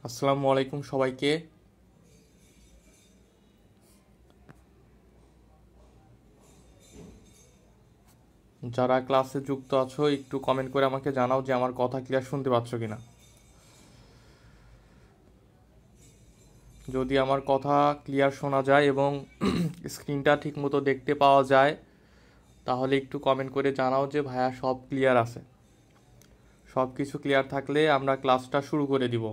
আসসালামু আলাইকুম সবাইকে। যারা ক্লাসে যুক্ত আছো একটু কমেন্ট করে আমাকে জানাও যে আমার কথা ক্লিয়ার শুনতে পাচ্ছ কিনা। যদি আমার কথা ক্লিয়ার শোনা যায় এবং স্ক্রিনটা ঠিকমতো দেখতে পাওয়া যায় তাহলে একটু কমেন্ট করে জানাও যে ভাইয়া সব ক্লিয়ার আছে। সব কিছু ক্লিয়ার থাকলে আমরা ক্লাসটা শুরু করে দিব।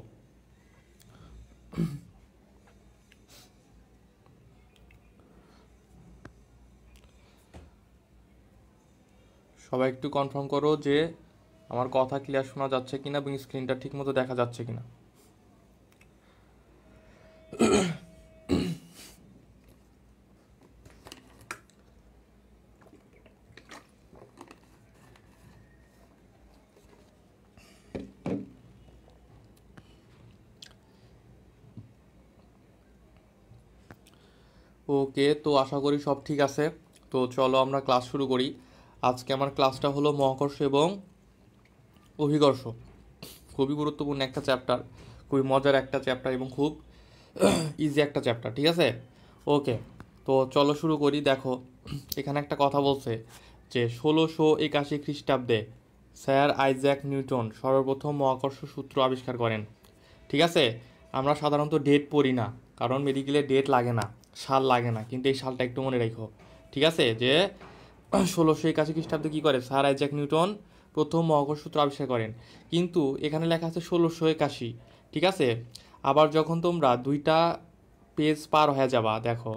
সবাই একটু কনফার্ম করো যে আমার কথা ক্লিয়ার শোনা যাচ্ছে কিনা এবং স্ক্রিনটা ঠিকমতো দেখা যাচ্ছে কিনা। ওকে, তো আশা করি সব ঠিক আছে। তো চলো আমরা ক্লাস শুরু করি। আজকে আমার ক্লাসটা হলো মহাকর্ষ এবং অভিকর্ষ। খুবই গুরুত্বপূর্ণ একটা চ্যাপ্টার, খুবই মজার একটা চ্যাপ্টার এবং খুব ইজি একটা চ্যাপ্টার, ঠিক আছে? ওকে, তো চলো শুরু করি। দেখো এখানে একটা কথা বলছে যে 1681 খ্রিস্টাব্দে স্যার আইজ্যাক নিউটন সর্বপ্রথম মহাকর্ষ সূত্র আবিষ্কার করেন। ঠিক আছে, আমরা সাধারণত ডেট পড়ি না, কারণ মেডিকেলে ডেট লাগে না, সাল লাগে না, কিন্তু এই সালটা একটু মনে রাখো। ঠিক আছে, যে 1681 খ্রিস্টাব্দে কী করে স্যার আইজ্যাক নিউটন প্রথম মহাকর্ষ সূত্র আবিষ্কার করেন। কিন্তু এখানে লেখা আছে 1681, ঠিক আছে? আবার যখন তোমরা দুইটা পেজ পার হয়ে যাবা, দেখো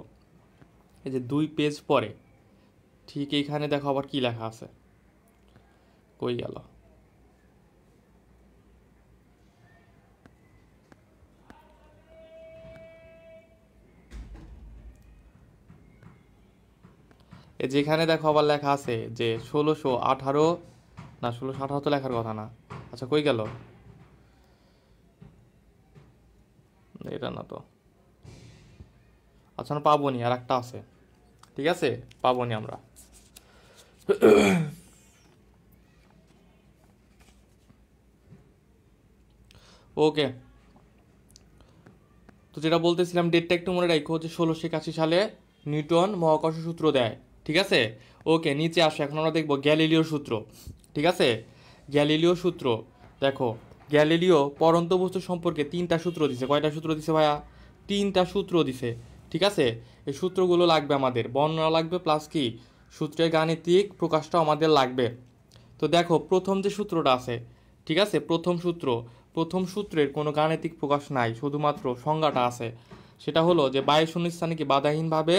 এই যে 2 পেজ পরে ঠিক এইখানে দেখো আবার কি লেখা আছে, কই গেল? যেখানে দেখো আবার লেখা আছে যে 1618, না 1618 তো লেখার কথা না। আচ্ছা কই গেল? এটা না তো। আচ্ছা না, পাবোনি, আর একটা আছে। ঠিক আছে, পাবোনি আমরা। ওকে, তো যেটা বলতেছিলাম ডেটটা একটু মনে রাখো যে 1681 সালে নিউটন মহাকর্ষ সূত্র দেয়। ঠিক আছে, ওকে নিচে আসো। এখন আমরা দেখবো গ্যালিলিও সূত্র। ঠিক আছে, গ্যালিলিও সূত্র। দেখো গ্যালিলিও পরন্ত বস্তু সম্পর্কে 3টা সূত্র দিছে। কয়টা সূত্র দিছে ভাইয়া? 3টা সূত্র দিছে। ঠিক আছে, এই সূত্রগুলো লাগবে আমাদের, বর্ণনা লাগবে, প্লাস কি সূত্রের গাণিতিক প্রকাশটাও আমাদের লাগবে। তো দেখো প্রথম যে সূত্রটা আছে, ঠিক আছে, প্রথম সূত্রের কোনো গাণিতিক প্রকাশ নাই, শুধুমাত্র সংজ্ঞাটা আছে। সেটা হলো যে বায়ু শূন্যস্থানে কি বাধাহীনভাবে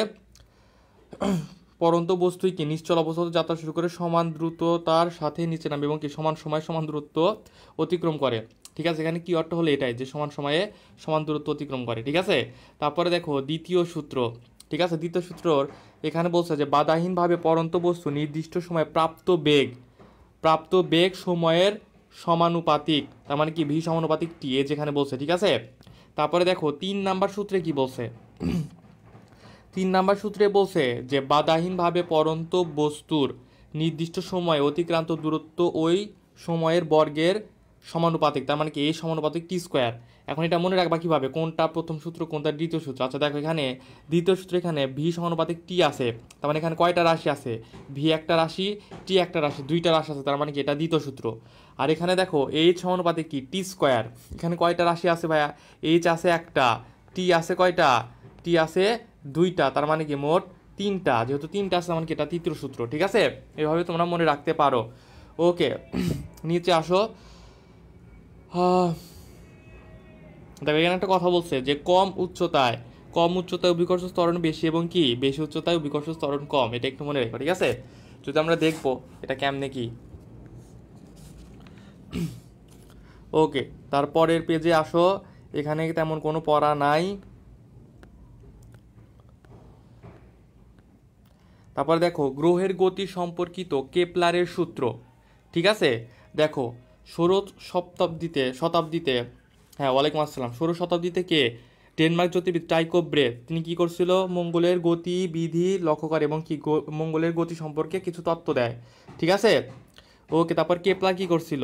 পরন্ত বস্তুই কি নিশ্চল অবস্থাতে যাত্রা শুরু করে সমান দ্রুততার সাথে নিচে নামে এবং কি সমান সময় সমান দূরত্ব অতিক্রম করে। ঠিক আছে, এখানে কি অর্থ হলো এটাই যে সমান সময়ে সমান দূরত্ব অতিক্রম করে। ঠিক আছে, তারপরে দেখো দ্বিতীয় সূত্র। ঠিক আছে, দ্বিতীয় সূত্রর এখানে বলছে যে বাধাহীনভাবে পরন্ত বস্তু নির্দিষ্ট সময়ে প্রাপ্ত বেগ সময়ের সমানুপাতিক, তার মানে কি ভি সমানুপাতিক টি, এ যেখানে বলছে। ঠিক আছে, তারপরে দেখো 3 নাম্বার সূত্রে কি বলছে। 3 নাম্বার সূত্রে বলছে যে বাধাহীনভাবে পরন্ত বস্তুর নির্দিষ্ট সময়ে অতিক্রান্ত দূরত্ব ওই সময়ের বর্গের সমানুপাতিক, তার মানে কি এই সমানুপাতিক টি স্কোয়ার। এখন এটা মনে রাখবা কিভাবে, কোনটা প্রথম সূত্র কোনটা দ্বিতীয় সূত্র। আচ্ছা দেখো এখানে দ্বিতীয় সূত্রে এখানে ভি সমানুপাতিক টি আছে, তার মানে এখানে কয়টা রাশি আছে? ভি একটা রাশি, টি একটা রাশি, 2টা রাশি আছে, তার মানে কি এটা দ্বিতীয় সূত্র। আর এখানে দেখো এইচ সমানুপাতিক কি টি স্কোয়ার, এখানে কয়টা রাশি আছে ভাইয়া? এইচ আছে একটা, টি আছে কয়টা? টি আছে 2টা, তার মানে কি মোট 3টা। যেহেতু 3টা আছে মানে কি এটা তৃতীয় সূত্র। ঠিক আছে, এভাবে তোমরা মনে রাখতে পারো। ওকে, নিচে আসো। দেখো এখানে একটা কথা বলছে যে কম উচ্চতায় অভিকর্ষ ত্বরণ বেশি এবং কি বেশি উচ্চতায় অভিকর্ষ ত্বরণ কম। এটা একটু মনে রেখো। ঠিক আছে, যদি আমরা দেখবো এটা কেমনে কি। ওকে, তারপরের পেজে আসো। এখানে তেমন কোনো পড়া নাই। তারপরে দেখো গ্রহের গতি সম্পর্কিত কেপলারের সূত্র। ঠিক আছে, দেখো ষোড়শ শতাব্দীতে, হ্যাঁ ওয়ালাইকুম আসসালাম, 16 শতাব্দীতে কে ডেনমার্ক জ্যোতির্বিদ টাইকো ব্রে তিনি কি করছিল, মঙ্গলের গতিবিধি লক্ষ্য করে এবং কি মঙ্গলের গতি সম্পর্কে কিছু তত্ত্ব দেয়। ঠিক আছে, ওকে। তারপর কেপলার কি করছিল,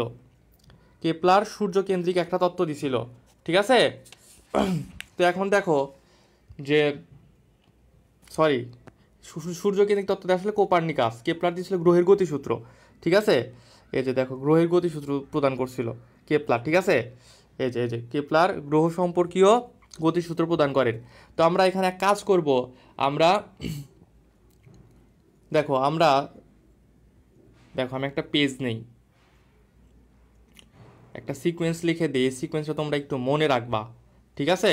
কেপলার সূর্যকেন্দ্রিক একটা তত্ত্ব দিছিল। ঠিক আছে, তো এখন দেখো যে সরি, সূর্যকেন্দ্রিক তত্ত্ব দেয় আসলে কোপার্নিকাস, কেপলার দিয়েছিল গ্রহের গতিসূত্র। ঠিক আছে, এই যে দেখো গ্রহের গতিসূত্র প্রদান করছিল কেপলার। ঠিক আছে, এই যে কেপলার গ্রহ সম্পর্কীয় গতিসূত্র প্রদান করেন। তো আমরা এখানে এক কাজ করব, আমরা দেখো আমি একটা পেজ নেই, একটা সিকোয়েন্স লিখে দিই, এই সিকোয়েন্সটা তোমরা একটু মনে রাখবা। ঠিক আছে,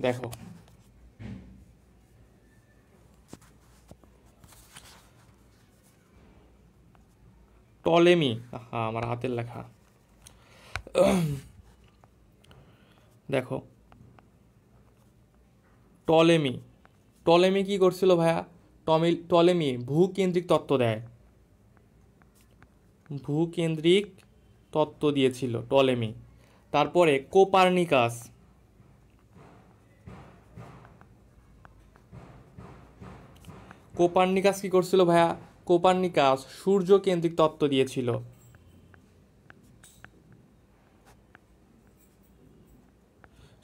দেখো টলেমি, হ্যাঁ আমার হাতের লেখা, দেখো টলেমি, টলেমি কি করছিল ভাইয়া, টলেমি ভূকেন্দ্রিক তত্ত্ব দেয়, ভূকেন্দ্রিক তত্ত্ব দিয়েছিল টলেমি। তারপরে কোপার্নিকাস, কোপার্নিকাস কি করছিল ভাইয়া, কোপার্নিকাস সূর্য কেন্দ্রিক তত্ত্ব দিয়েছিল।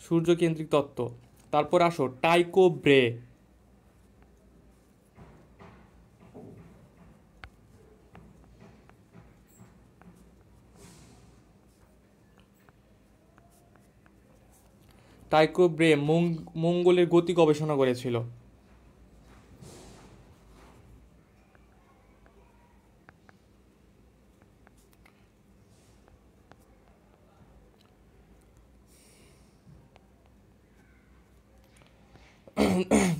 সূর্য কেন্দ্রিক তত্ত্ব। তারপর আসো টাইকো ব্রে, টাইকো ব্রে মঙ্গলের গতি গবেষণা করেছিল।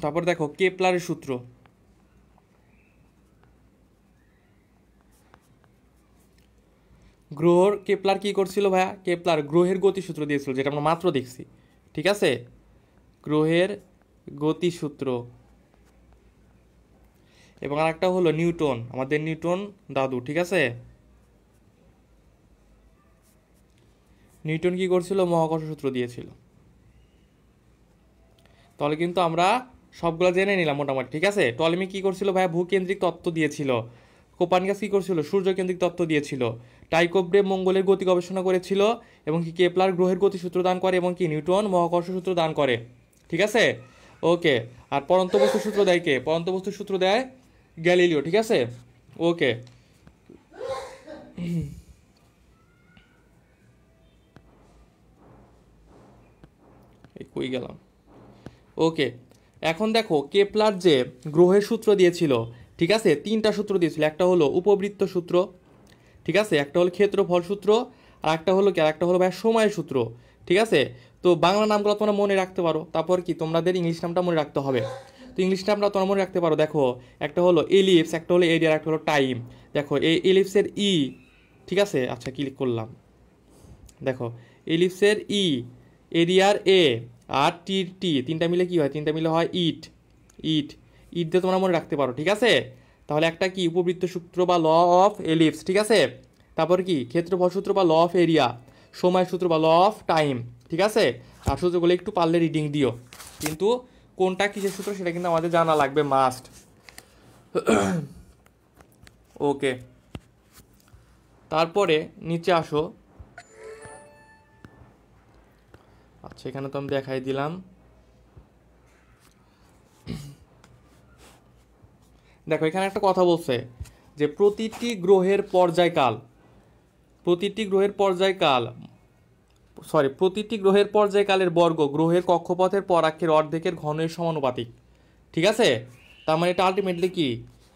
তারপর দেখো কেপলারের সূত্র, গ্রহর কেপলার কি করছিল ভাইয়া, কেপলার গ্রহের গতিসূত্র দিয়েছিল, যেটা আমরা মাত্র দেখছি। ঠিক আছে, গ্রহের গতিসূত্র। এবং আরেকটা হলো নিউটন, আমাদের নিউটন দাদু। ঠিক আছে, নিউটন কি করছিল, মহাকর্ষ সূত্র দিয়েছিল। তাহলে কিন্তু আমরা সবগুলো জেনে নিলাম মোটামুটি। ঠিক আছে, টলেমি কি করছিল ভাইয়া, ভূকেন্দ্রিক তত্ত্ব দিয়েছিল। কোপার্নিকাস কি করছিল, সূর্যকেন্দ্রিক তত্ত্ব দিয়েছিল। টাইকো ব্রে মঙ্গলের গতি গবেষণা করেছিল এবং কি কেপলার গ্রহের গতিসূত্র দান করে এবং কি নিউটন মহাকর্ষ সূত্র দান করে। ঠিক আছে, ওকে। আর পরন্ত বস্তু সূত্র দেয় কে, পরন্ত বস্তু সূত্র দেয় গ্যালিলিও। ঠিক আছে, ওকে। কই গেলাম, ওকে। এখন দেখো কেপলার যে গ্রহের সূত্র দিয়েছিল, ঠিক আছে, তিনটা সূত্র দিয়েছিল। একটা হলো উপবৃত্ত সূত্র, ঠিক আছে, একটা হলো ক্ষেত্রফল সূত্র, আর একটা হলো কি, আর একটা হলো ভাই সময়ের সূত্র। ঠিক আছে, তো বাংলা নামগুলো তোমরা মনে রাখতে পারো, তারপর কি তোমাদের ইংলিশ নামটা মনে রাখতে হবে। তো ইংলিশ নামটা তোমরা মনে রাখতে পারো, দেখো একটা হলো এলিপস, একটা হলো এরিয়ার, একটা হলো টাইম। দেখো এই এলিপসের ই, ঠিক আছে, আচ্ছা ক্লিক করলাম, দেখো এলিপসের ই, এরিয়ার এ, আর টির টি, তিনটা মিলে কি হয়, তিনটা মিলে হয় ইট। ইট, ইট দিয়ে তোমরা মনে রাখতে পারো। ঠিক আছে, তাহলে একটা কি উপবৃত্ত সূত্র বা ল অফ এলিপস। ঠিক আছে, তারপর কি ক্ষেত্রফল সূত্র বা ল অফ এরিয়া, সময় সূত্র বা ল অফ টাইম। ঠিক আছে, আর সূত্রগুলো একটু পারলে রিডিং দিও, কিন্তু কোনটা কিসের সূত্র সেটা কিন্তু আমাদের জানা লাগবে, মাস্ট। ওকে, তারপরে নিচে আসো। আচ্ছা এখানে তো আমি দেখাই দিলাম। দেখো এখানে একটা কথা বলছে যে প্রতিটি গ্রহের পর্যায়কাল, প্রতিটি গ্রহের পর্যায়কাল, প্রতিটি গ্রহের পর্যায়কালের বর্গ গ্রহের কক্ষপথের পরাক্ষের অর্ধেকের ঘনের সমানুপাতিক। ঠিক আছে, তার মানে এটা আলটিমেটলি কি,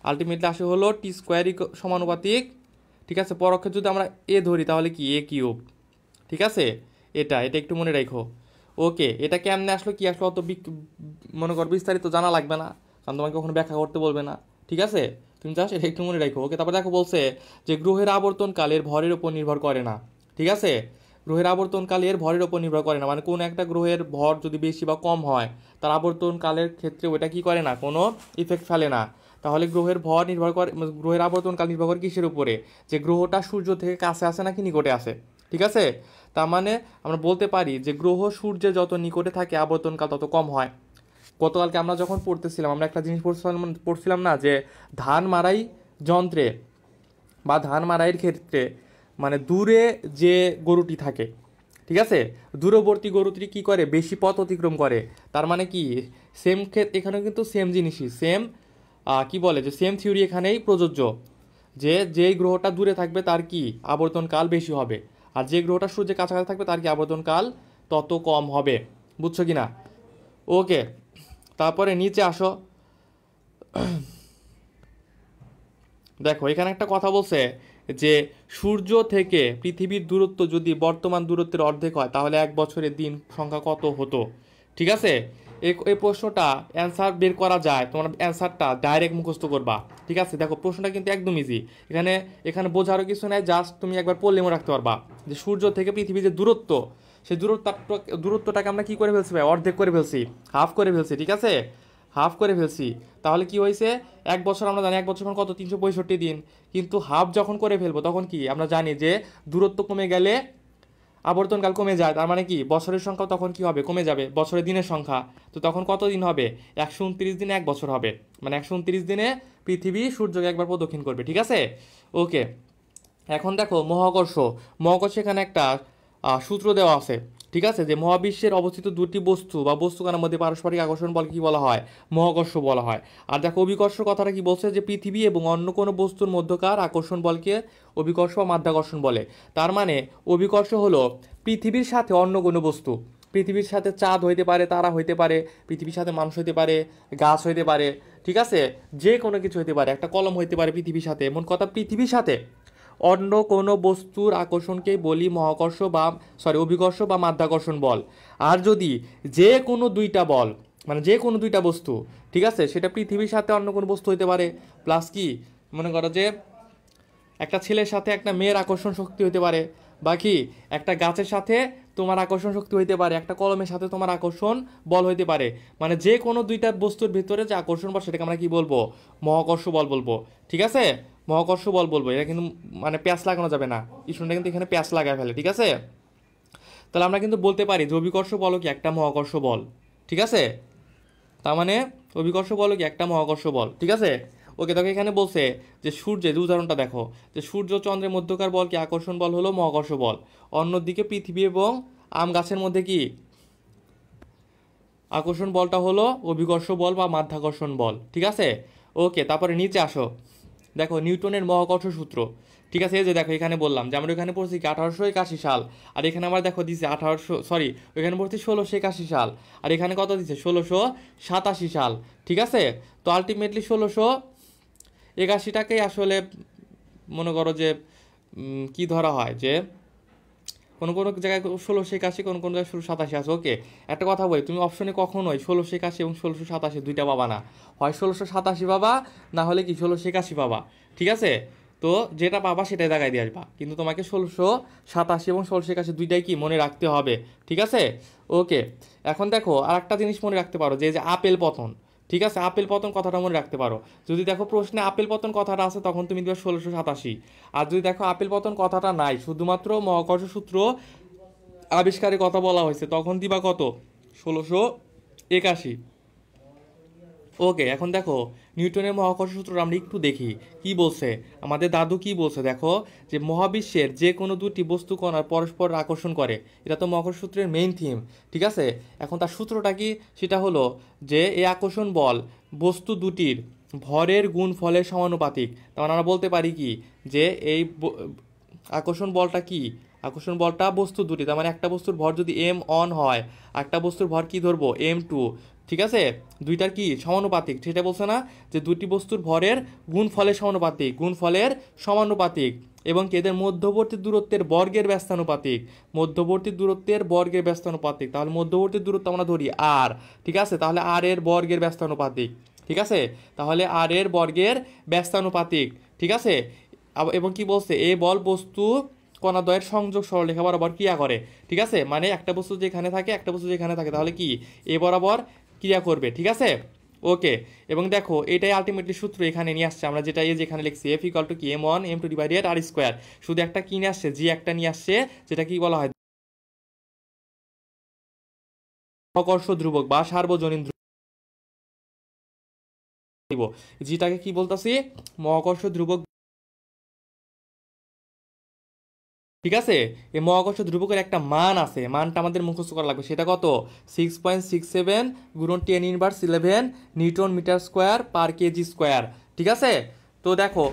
আলটিমেটলি আসে হলো টি স্কোয়ারই সমানুপাতিক। ঠিক আছে, পরক্ষে যদি আমরা এ ধরি তাহলে কি এ কিউব। ঠিক আছে, এটা এটা একটু মনে রাখো। ওকে, এটা কেমনে আসলো কি আসলো অত মনে কর বিস্তারিত জানা লাগবে না, কারণ তোমাকে কখনো ব্যাখ্যা করতে বলবে না। ঠিক আছে, তুমি জাস্ট এটা একটু মনে রাখো। ওকে, তারপর দেখো বলছে যে গ্রহের আবর্তনকালের ভরের উপর নির্ভর করে না। ঠিক আছে, গ্রহের আবর্তনকালের ভরের উপর নির্ভর করে না, মানে কোন একটা গ্রহের ভর যদি বেশি বা কম হয় তার আবর্তনকালের ক্ষেত্রে ওটা কি করে না, কোনো ইফেক্ট ফেলে না। তাহলে গ্রহের ভর নির্ভর করে, গ্রহের আবর্তনকাল নির্ভর করে কিসের উপরে, যে গ্রহটা সূর্য থেকে কাছে আসে নাকি নিকটে আসে। ঠিক আছে, তার মানে আমরা বলতে পারি যে গ্রহ সূর্যের যত নিকটে থাকে আবর্তনকাল তত কম হয়। গতকালকে আমরা যখন পড়তেছিলাম আমরা একটা জিনিস পড়ছিলাম না, যে ধান মাড়াই যন্ত্রে বা ধান মাড়াইয়ের ক্ষেত্রে মানে দূরে যে গরুটি থাকে, ঠিক আছে, দূরবর্তী গরুটি কি করে, বেশি পথ অতিক্রম করে। তার মানে কি সেম এখানেও কিন্তু সেম জিনিসই, সেম কি বলে যে সেম থিওরি এখানেই প্রযোজ্য, যে যেই গ্রহটা দূরে থাকবে তার কি আবর্তনকাল বেশি হবে, আর যে গ্রহটা সূর্যের কাছাকাছি থাকবে তার কি আবর্তনকাল তত কম হবে। বুঝছো কি না? ওকে, তারপরে নিচে আসো। দেখো এখানে একটা কথা বলছে যে সূর্য থেকে পৃথিবীর দূরত্ব যদি বর্তমান দূরত্বের অর্ধেক হয় তাহলে এক বছরের দিন সংখ্যা কত হতো। ঠিক আছে, এই প্রশ্নটা অ্যান্সার বের করা যায়, তোমার অ্যান্সারটা ডাইরেক্ট মুখস্থ করবা। ঠিক আছে, দেখো প্রশ্নটা কিন্তু একদম ইজি, এখানে এখানে বোঝারও কিছু নাই, জাস্ট তুমি একবার পড়লে মনে রাখতে পারবা যে সূর্য থেকে পৃথিবীর যে দূরত্ব, সেই দূরত্বটাকে আমরা কি করে ফেলছি ভাই, অর্ধেক করে ফেলছি, হাফ করে ফেলছি। ঠিক আছে, হাফ করে ফেলছি। তাহলে কি হয়েছে, এক বছর আমরা জানি এক বছর মানে কত, 365 দিন, কিন্তু হাফ যখন করে ফেলবো তখন কি আমরা জানি যে দূরত্ব কমে গেলে আবর্তনকাল কমে যায়, তার মানে কি বছরের সংখ্যা তখন কি হবে, কমে যাবে, বছরের দিনের সংখ্যা। তো তখন কত দিন হবে, 129 দিনে এক বছর হবে, মানে 129 দিনে পৃথিবী সূর্যকে একবার প্রদক্ষিণ করবে। ঠিক আছে, ওকে। এখন দেখো মহাকর্ষ, মহাকর্ষ এখানে একটা সূত্র দেওয়া আছে। ঠিক আছে, যে মহাবিশ্বের অবস্থিত দুটি বস্তু বা বস্তুকণার মধ্যে পারস্পরিক আকর্ষণ বল কি বলা হয়, মহাকর্ষ বলা হয়। আর দেখো অভিকর্ষ কথাটা কি বলছে, যে পৃথিবী এবং অন্য কোনো বস্তুর মধ্যকার আকর্ষণ বলকে অভিকর্ষ বা মাধ্যাকর্ষণ বলে। তার মানে অভিকর্ষ হলো পৃথিবীর সাথে অন্য কোনো বস্তু, পৃথিবীর সাথে চাঁদ হইতে পারে, তারা হইতে পারে, পৃথিবীর সাথে মানুষ হইতে পারে, গাছ হইতে পারে, ঠিক আছে, যে কোনো কিছু হইতে পারে, একটা কলম হইতে পারে পৃথিবীর সাথে, এমন কথা পৃথিবীর সাথে অন্য কোনো বস্তুর আকর্ষণকেই বলি মহাকর্ষ বা অভিকর্ষ বা মাধ্যাকর্ষণ বল। আর যদি যে কোনো দুইটা বল, মানে যে কোনো দুইটা বস্তু, ঠিক আছে, সেটা পৃথিবীর সাথে অন্য কোনো বস্তু হইতে পারে, প্লাস কি মনে করো যে একটা ছেলের সাথে একটা মেয়ের আকর্ষণ শক্তি হইতে পারে, বা কি একটা গাছের সাথে তোমার আকর্ষণ শক্তি হইতে পারে, একটা কলমের সাথে তোমার আকর্ষণ বল হইতে পারে, মানে যে কোনো দুইটা বস্তুর ভিতরে যে আকর্ষণ বল সেটাকে আমরা কি বলবো, মহাকর্ষ বল বলবো। ঠিক আছে, মহাকর্ষ বল বলবো, এটা কিন্তু মানে প্যাঁচ লাগানো যাবে না, স্টুডেন্টরা কিন্তু এখানে প্যাঁচ লাগায় ফেলে। ঠিক আছে, তাহলে আমরা কিন্তু বলতে পারি যে অভিকর্ষ বলও কি একটা মহাকর্ষ বল। ঠিক আছে, তার মানে অভিকর্ষ বল কি একটা মহাকর্ষ বল। ঠিক আছে, ওকে। দেখো এখানে বলছে যে সূর্যের যে উদাহরণটা দেখো, যে সূর্য চন্দ্রের মধ্যকার বল কি আকর্ষণ বল হলো মহাকর্ষ বল, অন্যদিকে পৃথিবী এবং আম গাছের মধ্যে কি আকর্ষণ বলটা হলো অভিকর্ষ বল বা মাধ্যাকর্ষণ বল। ঠিক আছে, ওকে। তারপরে নিচে আসো, দেখো নিউটনের মহাকর্ষ সূত্র। ঠিক আছে, এই যে দেখো এখানে বললাম যে আমরা এখানে পড়ছি কি 1881 সাল, আর এখানে আমার দেখো দিছে 1800, ওইখানে পড়ছি 1681 সাল, আর এখানে কত দিছে 1687 সাল। ঠিক আছে, তো আলটিমেটলি 1681টাকেই আসলে মনে করো যে কি ধরা হয়, যে কোনো কোনো জায়গায় 1681, কোনো কোনো জায়গায় 1687 আছে। ওকে, একটা কথা বলি, তুমি অপশনে কখনোই 1681 এবং 1687 দুইটা পাবা না, হয় 1687 পাবা, না হলে কি 1681 পাবা। ঠিক আছে, তো যেটা পাবা সেটাই জায়গায় দিয়ে আসবা, কিন্তু তোমাকে 1687 এবং 1681 দুইটাই কি মনে রাখতে হবে। ঠিক আছে, ওকে। এখন দেখো আর একটা জিনিস মনে রাখতে পারো, যে আপেল পতন। ঠিক আছে, আপেল পতন কথাটা মনে রাখতে পারো, যদি দেখো প্রশ্নে আপেল পতন কথাটা আছে তখন তুমি দিবে 1687, আর যদি দেখো আপেল পতন কথাটা নাই, শুধুমাত্র মহাকর্ষ সূত্র আবিষ্কারের কথা বলা হয়েছে, তখন দিবা কত, 1681। ওকে, এখন দেখো নিউটনের মহাকর্ষ সূত্র আমরা একটু দেখি কি বলছে, আমাদের দাদু কি বলছে। দেখো যে মহাবিশ্বের যে কোনো দুটি বস্তু কণার পরস্পর আকর্ষণ করে, এটা তো মহাকর্ষ সূত্রের মেইন থিম। ঠিক আছে, এখন তার সূত্রটা কি, সেটা হলো যে এই আকর্ষণ বল বস্তু দুটির ভরের গুণফলের সমানুপাতিক। তার মানে আমরা বলতে পারি কি, যে এই আকর্ষণ বলটা কি, আকর্ষণ বলটা বস্তু দুটি, তার মানে একটা বস্তুর ভর যদি m1 হয়, একটা বস্তুর ভর কি ধরবো m2। ঠিক আছে, দুইটার কি সমানুপাতিক, সেটা বলছে না, যে দুটি বস্তুর ভরের গুণফলের সমানুপাতিক, গুণফলের সমানুপাতিক, এবং এদের মধ্যবর্তী দূরত্বের বর্গের ব্যস্তানুপাতিক, মধ্যবর্তী দূরত্বের বর্গের ব্যস্তানুপাতিক। তাহলে মধ্যবর্তী দূরত্ব আমরা ধরি আর, ঠিক আছে, তাহলে আর এর বর্গের ব্যস্তানুপাতিক। ঠিক আছে, তাহলে আর এর বর্গের ব্যস্তানুপাতিক। ঠিক আছে, এবং কি বলছে, এ বল বস্তু কণাদ্বয়ের সংযোগ সরলরেখা বরাবর ক্রিয়া করে। ঠিক আছে, মানে একটা বস্তু যেখানে থাকে, একটা বস্তু যেখানে থাকে, তাহলে কি এ বরাবর ক্রিয়া করবে। ঠিক আছে, ওকে, এবং দেখো এটাই আলটিমেটলি সূত্র এখানে নিয়ে আসছে আমরা, যেটা এই যেখানে লিখছি এফ ইকুয়াল টু কি m1 m2 divided R square. শুধু একটা কি নিয়ে আসছে, জি একটা নিয়ে আসছে, যেটা কি বলা হয় মহাকর্ষ ধ্রুবক বা সার্বজনীন ধ্রুবক। যেটাকে কি বলতাছি, মহাকর্ষ ধ্রুবক। ঠিক আছে, এই মহাকর্ষ ধ্রুবকের একটা মান আছে, মানটা আমাদের মুখস্থ করা লাগবে। সেটা কত? 6.67 গুণন 10⁻11 newton metre square per KG square. ঠিক আছে, তো দেখো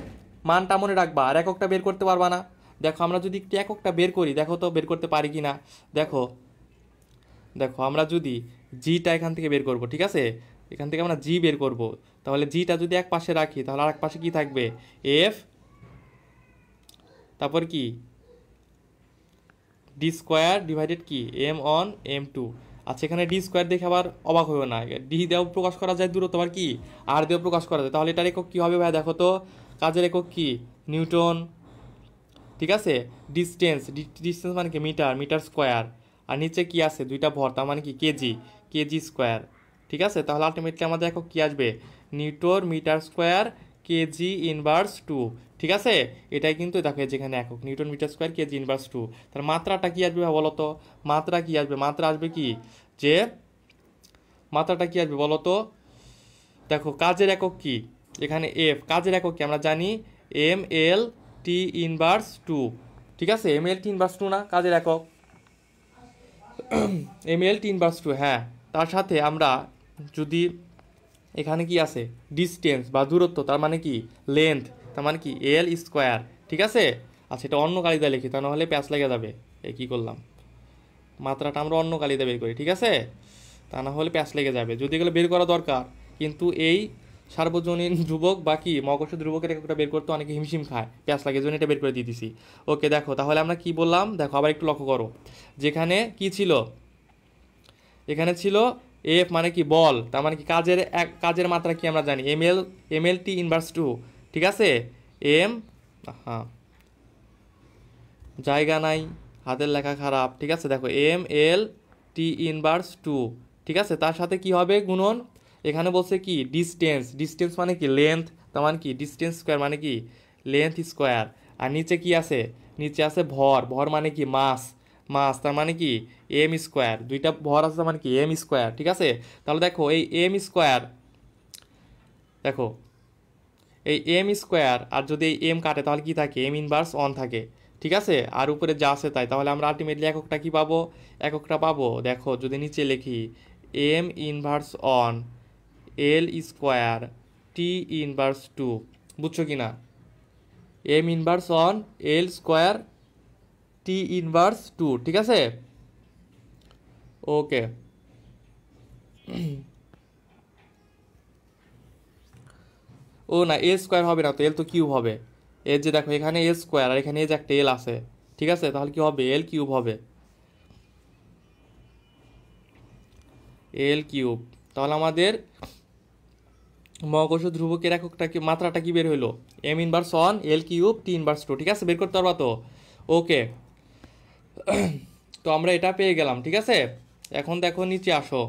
মানটা মনে রাখবা, আর এককটা বের করতে পারবা না। দেখো আমরা যদি একটু এককটা বের করি, দেখো তো বের করতে পারি কি না। দেখো দেখো আমরা যদি জিটা এখান থেকে বের করব, ঠিক আছে, এখান থেকে আমরা জি বের করব, তাহলে জিটা যদি এক পাশে রাখি তাহলে আর এক পাশে কি থাকবে, এফ, তারপর কি ডি স্কোয়ার ডিভাইডেড কি m1 m2। আচ্ছা, এখানে ডি স্কোয়ার দেখে আবার অবাক হইও না, ডি দিয়েও প্রকাশ করা যায় দূরত্ব, আবার কি আর দিয়েও প্রকাশ করা যায়। তাহলে এটার একক কি হবে ভাই, দেখো তো, কাজের একক কি নিউটন। ঠিক আছে, ডিস্টেন্স, ডিস্টেন্স মানে কি মিটার, মিটার স্কোয়ার, আর নিচে কি আছে দুইটা ভর, তার মানে কি কেজি, কেজি স্কোয়ার। ঠিক আছে, তাহলে আলটিমেটলি আমাদের একক কি আসবে, newton metre square KG inverse two. ঠিক আছে, এটাই কিন্তু দেখো যেখানে একক newton metre square KG inverse two. তার মাত্রাটা কি আসবে বলো তো, মাত্রা কি আসবে, মাত্রা আসবে কি, যে মাত্রাটা কি আসবে বলো তো। দেখো কাজের একক কি, এখানে এফ, কাজের একক কি আমরা জানি M L T inverse two. ঠিক আছে, M L T inverse two না কাজের একক, M L T inverse two, হ্যাঁ। তার সাথে আমরা যদি এখানে কি আছে ডিস্টেন্স বা দূরত্ব, তার মানে কি লেন্থ, তার মানে কি এল স্কোয়ার। ঠিক আছে, আচ্ছা এটা অন্য কালিদায় লিখি, তা নাহলে প্যাচ লেগে যাবে। এই কী করলাম, মাত্রাটা আমরা অন্য কালিদায় বের করি, ঠিক আছে, তা না হলে প্যাচ লেগে যাবে, যদি এগুলো বের করা দরকার। কিন্তু এই সার্বজনীন ধ্রুবক বা কি মহাকর্ষ ধ্রুবকের একটা বের করতে অনেকে হিমশিম খায়, প্যাচ লাগে, জন্য এটা বের করে দিয়ে দিছি। ওকে, দেখো তাহলে আমরা কি বললাম, দেখো আবার একটু লক্ষ্য করো, যেখানে কি ছিল, এখানে ছিল এফ মানে কি বল, তার মানে কি কাজের কাজের মাত্রা কি আমরা জানি M L T inverse two. ঠিক আছে, এম, হ্যাঁ জায়গা নাই, হাতের লেখা খারাপ। ঠিক আছে, দেখো M L T inverse two. ঠিক আছে, তার সাথে কি হবে গুণন, এখানে বলছে কি ডিস্টেন্স, ডিস্টেন্স মানে কি লেন্থ, তার মানে কি ডিস্টেন্স স্কোয়ার মানে কি লেন্থ স্কোয়ার। আর নিচে কি আছে, নিচে আছে ভর, ভর মানে কি মাস, মাস তার মানে কি এম স্কোয়ার, দুইটা ভর আছে তার মানে কি এম স্কোয়ার। ঠিক আছে, তাহলে দেখো এই এম স্কোয়ার, দেখো এই এম স্কোয়ার আর যদি এই এম কাটে তাহলে কি থাকে, এম ইনভার্স অন থাকে। ঠিক আছে, আর উপরে যা আছে তাই, তাহলে আমরা আলটিমেটলি এককটা কি পাবো, এককটা পাবো দেখো যদি নিচে লিখি M inverse on L square T inverse two. বুঝছো কি না, M inverse on L square T inverse two. ঠিক আছে, ওকে। ও না, এ স্কোয়ার হবে না তো, এল তো কিউব হবে। এর যে দেখো এখানে এ স্কোয়ার আর এখানে এই যে একটা এল আছে। ঠিক আছে, তাহলে কি হবে, এল কিউব হবে, এল কিউব। তাহলে আমাদের মহাকর্ষ ধ্রুবকের এককটা কি, মাত্রাটা কি বের হইলো, M inverse one L cube T inverse two. ঠিক আছে, বের করতে পারবা তো, ওকে। তো আমরা এটা পেয়ে গেলাম। ঠিক আছে, এখন দেখো নিচে আসো,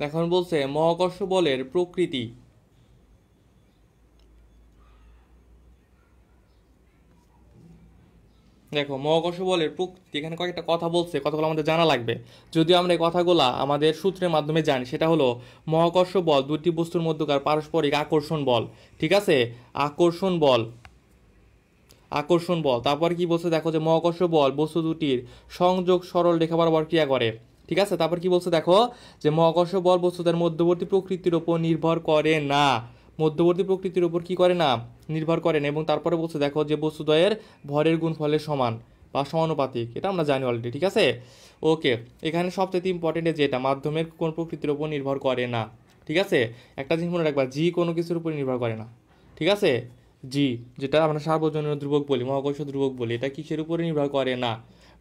এখন বলছে মহাকর্ষ বলের প্রকৃতি। দেখো মহাকর্ষ বলের প্রকৃতি, এখানে কয়েকটা কথা বলছে, কথাগুলো আমাদের জানা লাগবে। যদিও আমরা এই কথাগুলো আমাদের সূত্রের মাধ্যমে জানি, সেটা হলো মহাকর্ষ বল দুটি বস্তুর মধ্যকার পারস্পরিক আকর্ষণ বল। ঠিক আছে, আকর্ষণ বল, আকর্ষণ বল। তারপর কি বলছে দেখো, যে মহাকর্ষ বল বস্তু দুটির সংযোগ সরল রেখা বরাবর ক্রিয়া করে। ঠিক আছে, তারপর কি বলছে দেখো, যে মহাকর্ষ বল বস্তুদের মধ্যবর্তী প্রকৃতির উপর নির্ভর করে না, মধ্যবর্তী প্রকৃতির উপর কি করে না, নির্ভর করে না। এবং তারপরে বলছে দেখো, যে বস্তুদ্বয়ের ভরের গুণফলের সমান বা সমানুপাতিক, এটা আমরা জানি অলরেডি। ঠিক আছে, ওকে। এখানে সবচেয়ে ইম্পর্টেন্ট যেটা মাধ্যমের কোন প্রকৃতির উপর নির্ভর করে না। ঠিক আছে, একটা জিনিস মনে রাখবা, জি কোনো কিছুর উপর নির্ভর করে না। ঠিক আছে, জি, যেটা আমরা সার্বজনীন ধ্রুবক বলি, মহাকর্ষ ধ্রুবক বলি, এটা কিসের উপরে নির্ভর করে না?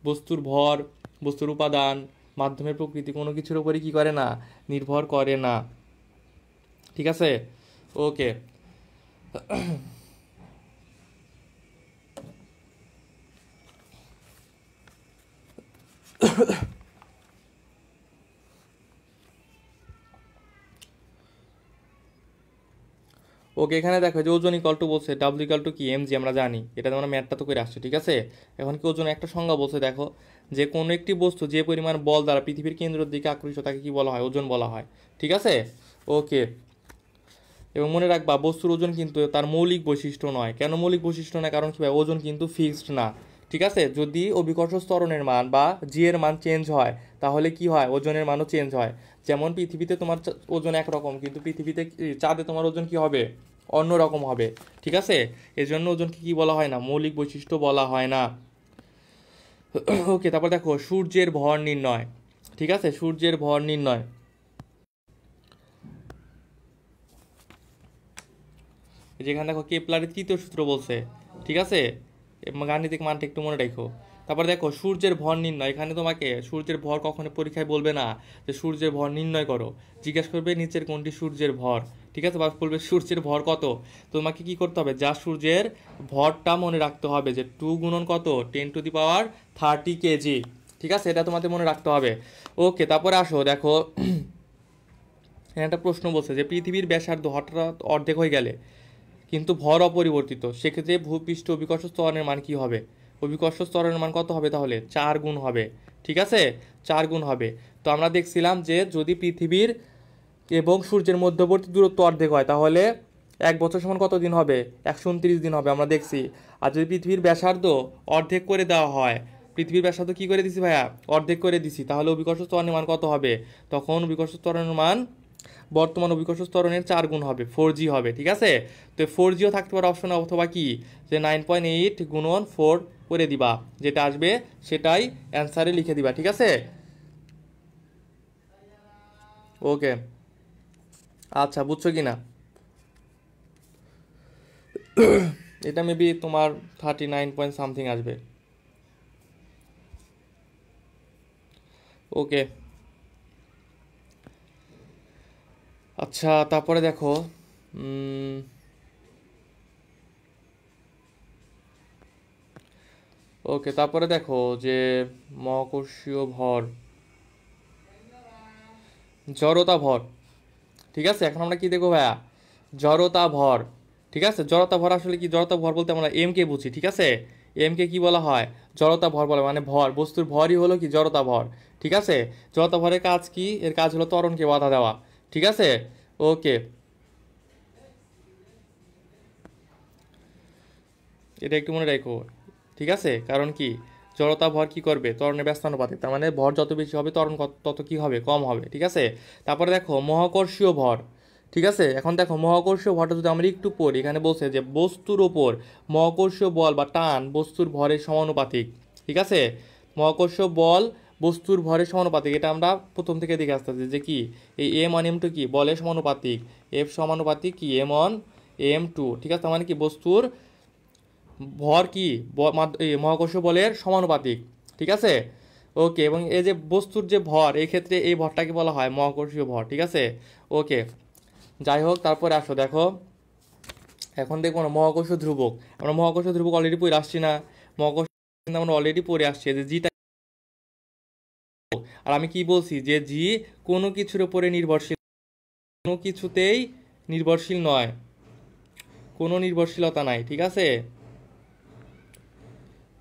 বস্তুর ভর, বস্তুর উপাদান, মাধ্যমের প্রকৃতি কোনো কিছুর উপরে কি করে না? নির্ভর করে না। ঠিক আছে, ওকে। ওকে, এখানে দেখো যে ওজন ইকাল টু বলছে, ডাব্লিউ ইকাল টু কি এমজি, আমরা জানি এটা, আমরা ম্যাথটা তো করে আসছে। ঠিক আছে, এখন কি ওজন একটা সংজ্ঞা বলছে, দেখো যে কোনো একটি বস্তু যে পরিমাণ বল দ্বারা পৃথিবীর কেন্দ্রের দিকে আকর্ষিত তাকে কি বলা হয়? ওজন বলা হয়। ঠিক আছে, ওকে। এবং মনে রাখবা বস্তুর ওজন কিন্তু তার মৌলিক বৈশিষ্ট্য নয়। কেন মৌলিক বৈশিষ্ট্য নয়? কারণ কি ভাই, ওজন কিন্তু ফিক্সড না। ঠিক আছে, যদি অভিকর্ষ ত্বরণের মান বা জি এর মান চেঞ্জ হয় তাহলে কি হয়? ওজনের মানও চেঞ্জ হয়। যেমন পৃথিবীতে তোমার ওজন একরকম, কিন্তু পৃথিবীতে চাঁদে তোমার ওজন কি হবে? অন্য রকম হবে। ঠিক আছে, এজন্য ওজনকে কি বলা হয় না? মৌলিক বৈশিষ্ট্য বলা হয় না। ওকে, তারপর দেখো সূর্যের ভর নির্ণয়। ঠিক আছে, সূর্যের ভর নির্ণয়, যেখানে দেখো কেপলারের তৃতীয় সূত্র বলছে। ঠিক আছে, গাণিতিক মানটা একটু মনে রাখো। তারপর দেখো সূর্যের ভর নির্ণয়, এখানে তোমাকে সূর্যের ভর কখনো পরীক্ষায় বলবে না যে সূর্যের ভর নির্ণয় করো, জিজ্ঞেস করবে নিচের কোনটি সূর্যের ভর। ঠিক আছে, বা বলবে সূর্যের ভর কত। তোমাকে কি করতে হবে? যা সূর্যের ভরটা মনে রাখতে হবে যে 2 গুণন কত? 10⁻30 কেজি। ঠিক আছে, এটা তোমাদের মনে রাখতে হবে। ওকে, তারপরে আসো দেখো এখানে একটা প্রশ্ন বলছে যে পৃথিবীর ব্যাসার্ধ হঠাৎ অর্ধেক হয়ে গেলে কিন্তু ভর অপরিবর্তিত, সেক্ষেত্রে ভূপৃষ্ঠ অভিকর্ষ ত্বরণের মান কি হবে? অভিকর্ষ ত্বরণের মান কত হবে তাহলে? 4 গুণ হবে। ঠিক আছে, 4 গুণ হবে। তো আমরা দেখছিলাম যে যদি পৃথিবীর এবং সূর্যের মধ্যবর্তী দূরত্ব অর্ধেক হয় তাহলে 1 বছর সমান কত দিন হবে? 129 দিন হবে, আমরা দেখছি। আর যদি পৃথিবীর ব্যাসার্ধ অর্ধেক করে দেওয়া হয়, পৃথিবীর ব্যাসার্ধ কি করে দিছি ভাইয়া? অর্ধেক করে দিছি, তাহলে অভিকর্ষ ত্বরণের মান কত হবে? তখন অভিকর্ষ ত্বরণের মান বর্তমান অভিকর্ষ ত্বরণের 4 গুণ হবে, 4G হবে। ঠিক আছে, তো 4Gও থাকতে পারে অপশন, অথবা কি যে 9.8 গুণন 4 করে দিবা, যেটা আসবে সেটাই অ্যান্সারে লিখে দিবা। ঠিক আছে, ওকে। আচ্ছা, বুঝছো কি না? এটা মেবি তোমার 39 পয়েন্ট সামথিং আসবে। ওকে, আচ্ছা, তারপরে দেখো ওকে, তারপরে দেখো যে মহাকর্ষীয় ভর, জড়তা ভর। ঠিক আছে, এখন আমরা কি দেখবো ভাইয়া? জড়তা ভর। ঠিক আছে, জড়তা ভর আসলে কি? জড়তা ভর বলতে আমরা এম কে বুঝি। ঠিক আছে, এম কে কি বলা হয়? জড়তা ভর বলে, মানে ভর, বস্তুর ভরই হলো কি? জড়তা ভর। ঠিক আছে, জড়তা ভরের কাজ কি? এর কাজ হলো ত্বরণকে বাধা দেওয়া। ঠিক আছে, ওকে, এটা একটু মনে রাখো। ঠিক আছে, কারণ কি? জড়তা ভর কি করবে? ত্বরণের ব্যস্তানুপাতিক, তার মানে ভর যত বেশি হবে ত্বরণ তত কি হবে? কম হবে। ঠিক আছে, তারপরে দেখো মহাকর্ষীয় ভর। ঠিক আছে, এখন দেখো মহাকর্ষীয় ভরটা যদি আমরা একটু পড়ি, এখানে বলছে যে বস্তুর ওপর মহাকর্ষীয় বল বা টান বস্তুর ভরের সমানুপাতিক। ঠিক আছে, মহাকর্ষীয় বল বস্তুর ভরের সমানুপাতিক, এটা আমরা প্রথম থেকে দেখে আসতেছি যে কি এই এম ওয়ান এম টু কি বলের সমানুপাতিক, এফ সমানুপাতিক কি এম ওয়ান এম টু। ঠিক আছে, তার মানে কি বস্তুর ভর কি মহাকর্ষ বলের সমানুপাতিক। ঠিক আছে, ওকে। এবং এই যে বস্তুর যে ভর, এই ক্ষেত্রে এই ভরটাকে বলা হয় মহাকর্ষীয় ভর। ঠিক আছে, ওকে, যাই হোক। তারপরে আসো দেখো, এখন দেখবো না মহাকর্ষ ধ্রুবক। আমরা মহাকর্ষ ধ্রুবক অলরেডি পড়ে আসছি না? মহাকর্ষ কিন্তু আমরা অলরেডি পড়ে আসছি যে জিটা। আর আমি কি বলছি যে জি কোনো কিছুর উপরে নির্ভরশীল, কোনো কিছুতেই নির্ভরশীল নয়, কোনো নির্ভরশীলতা নাই। ঠিক আছে,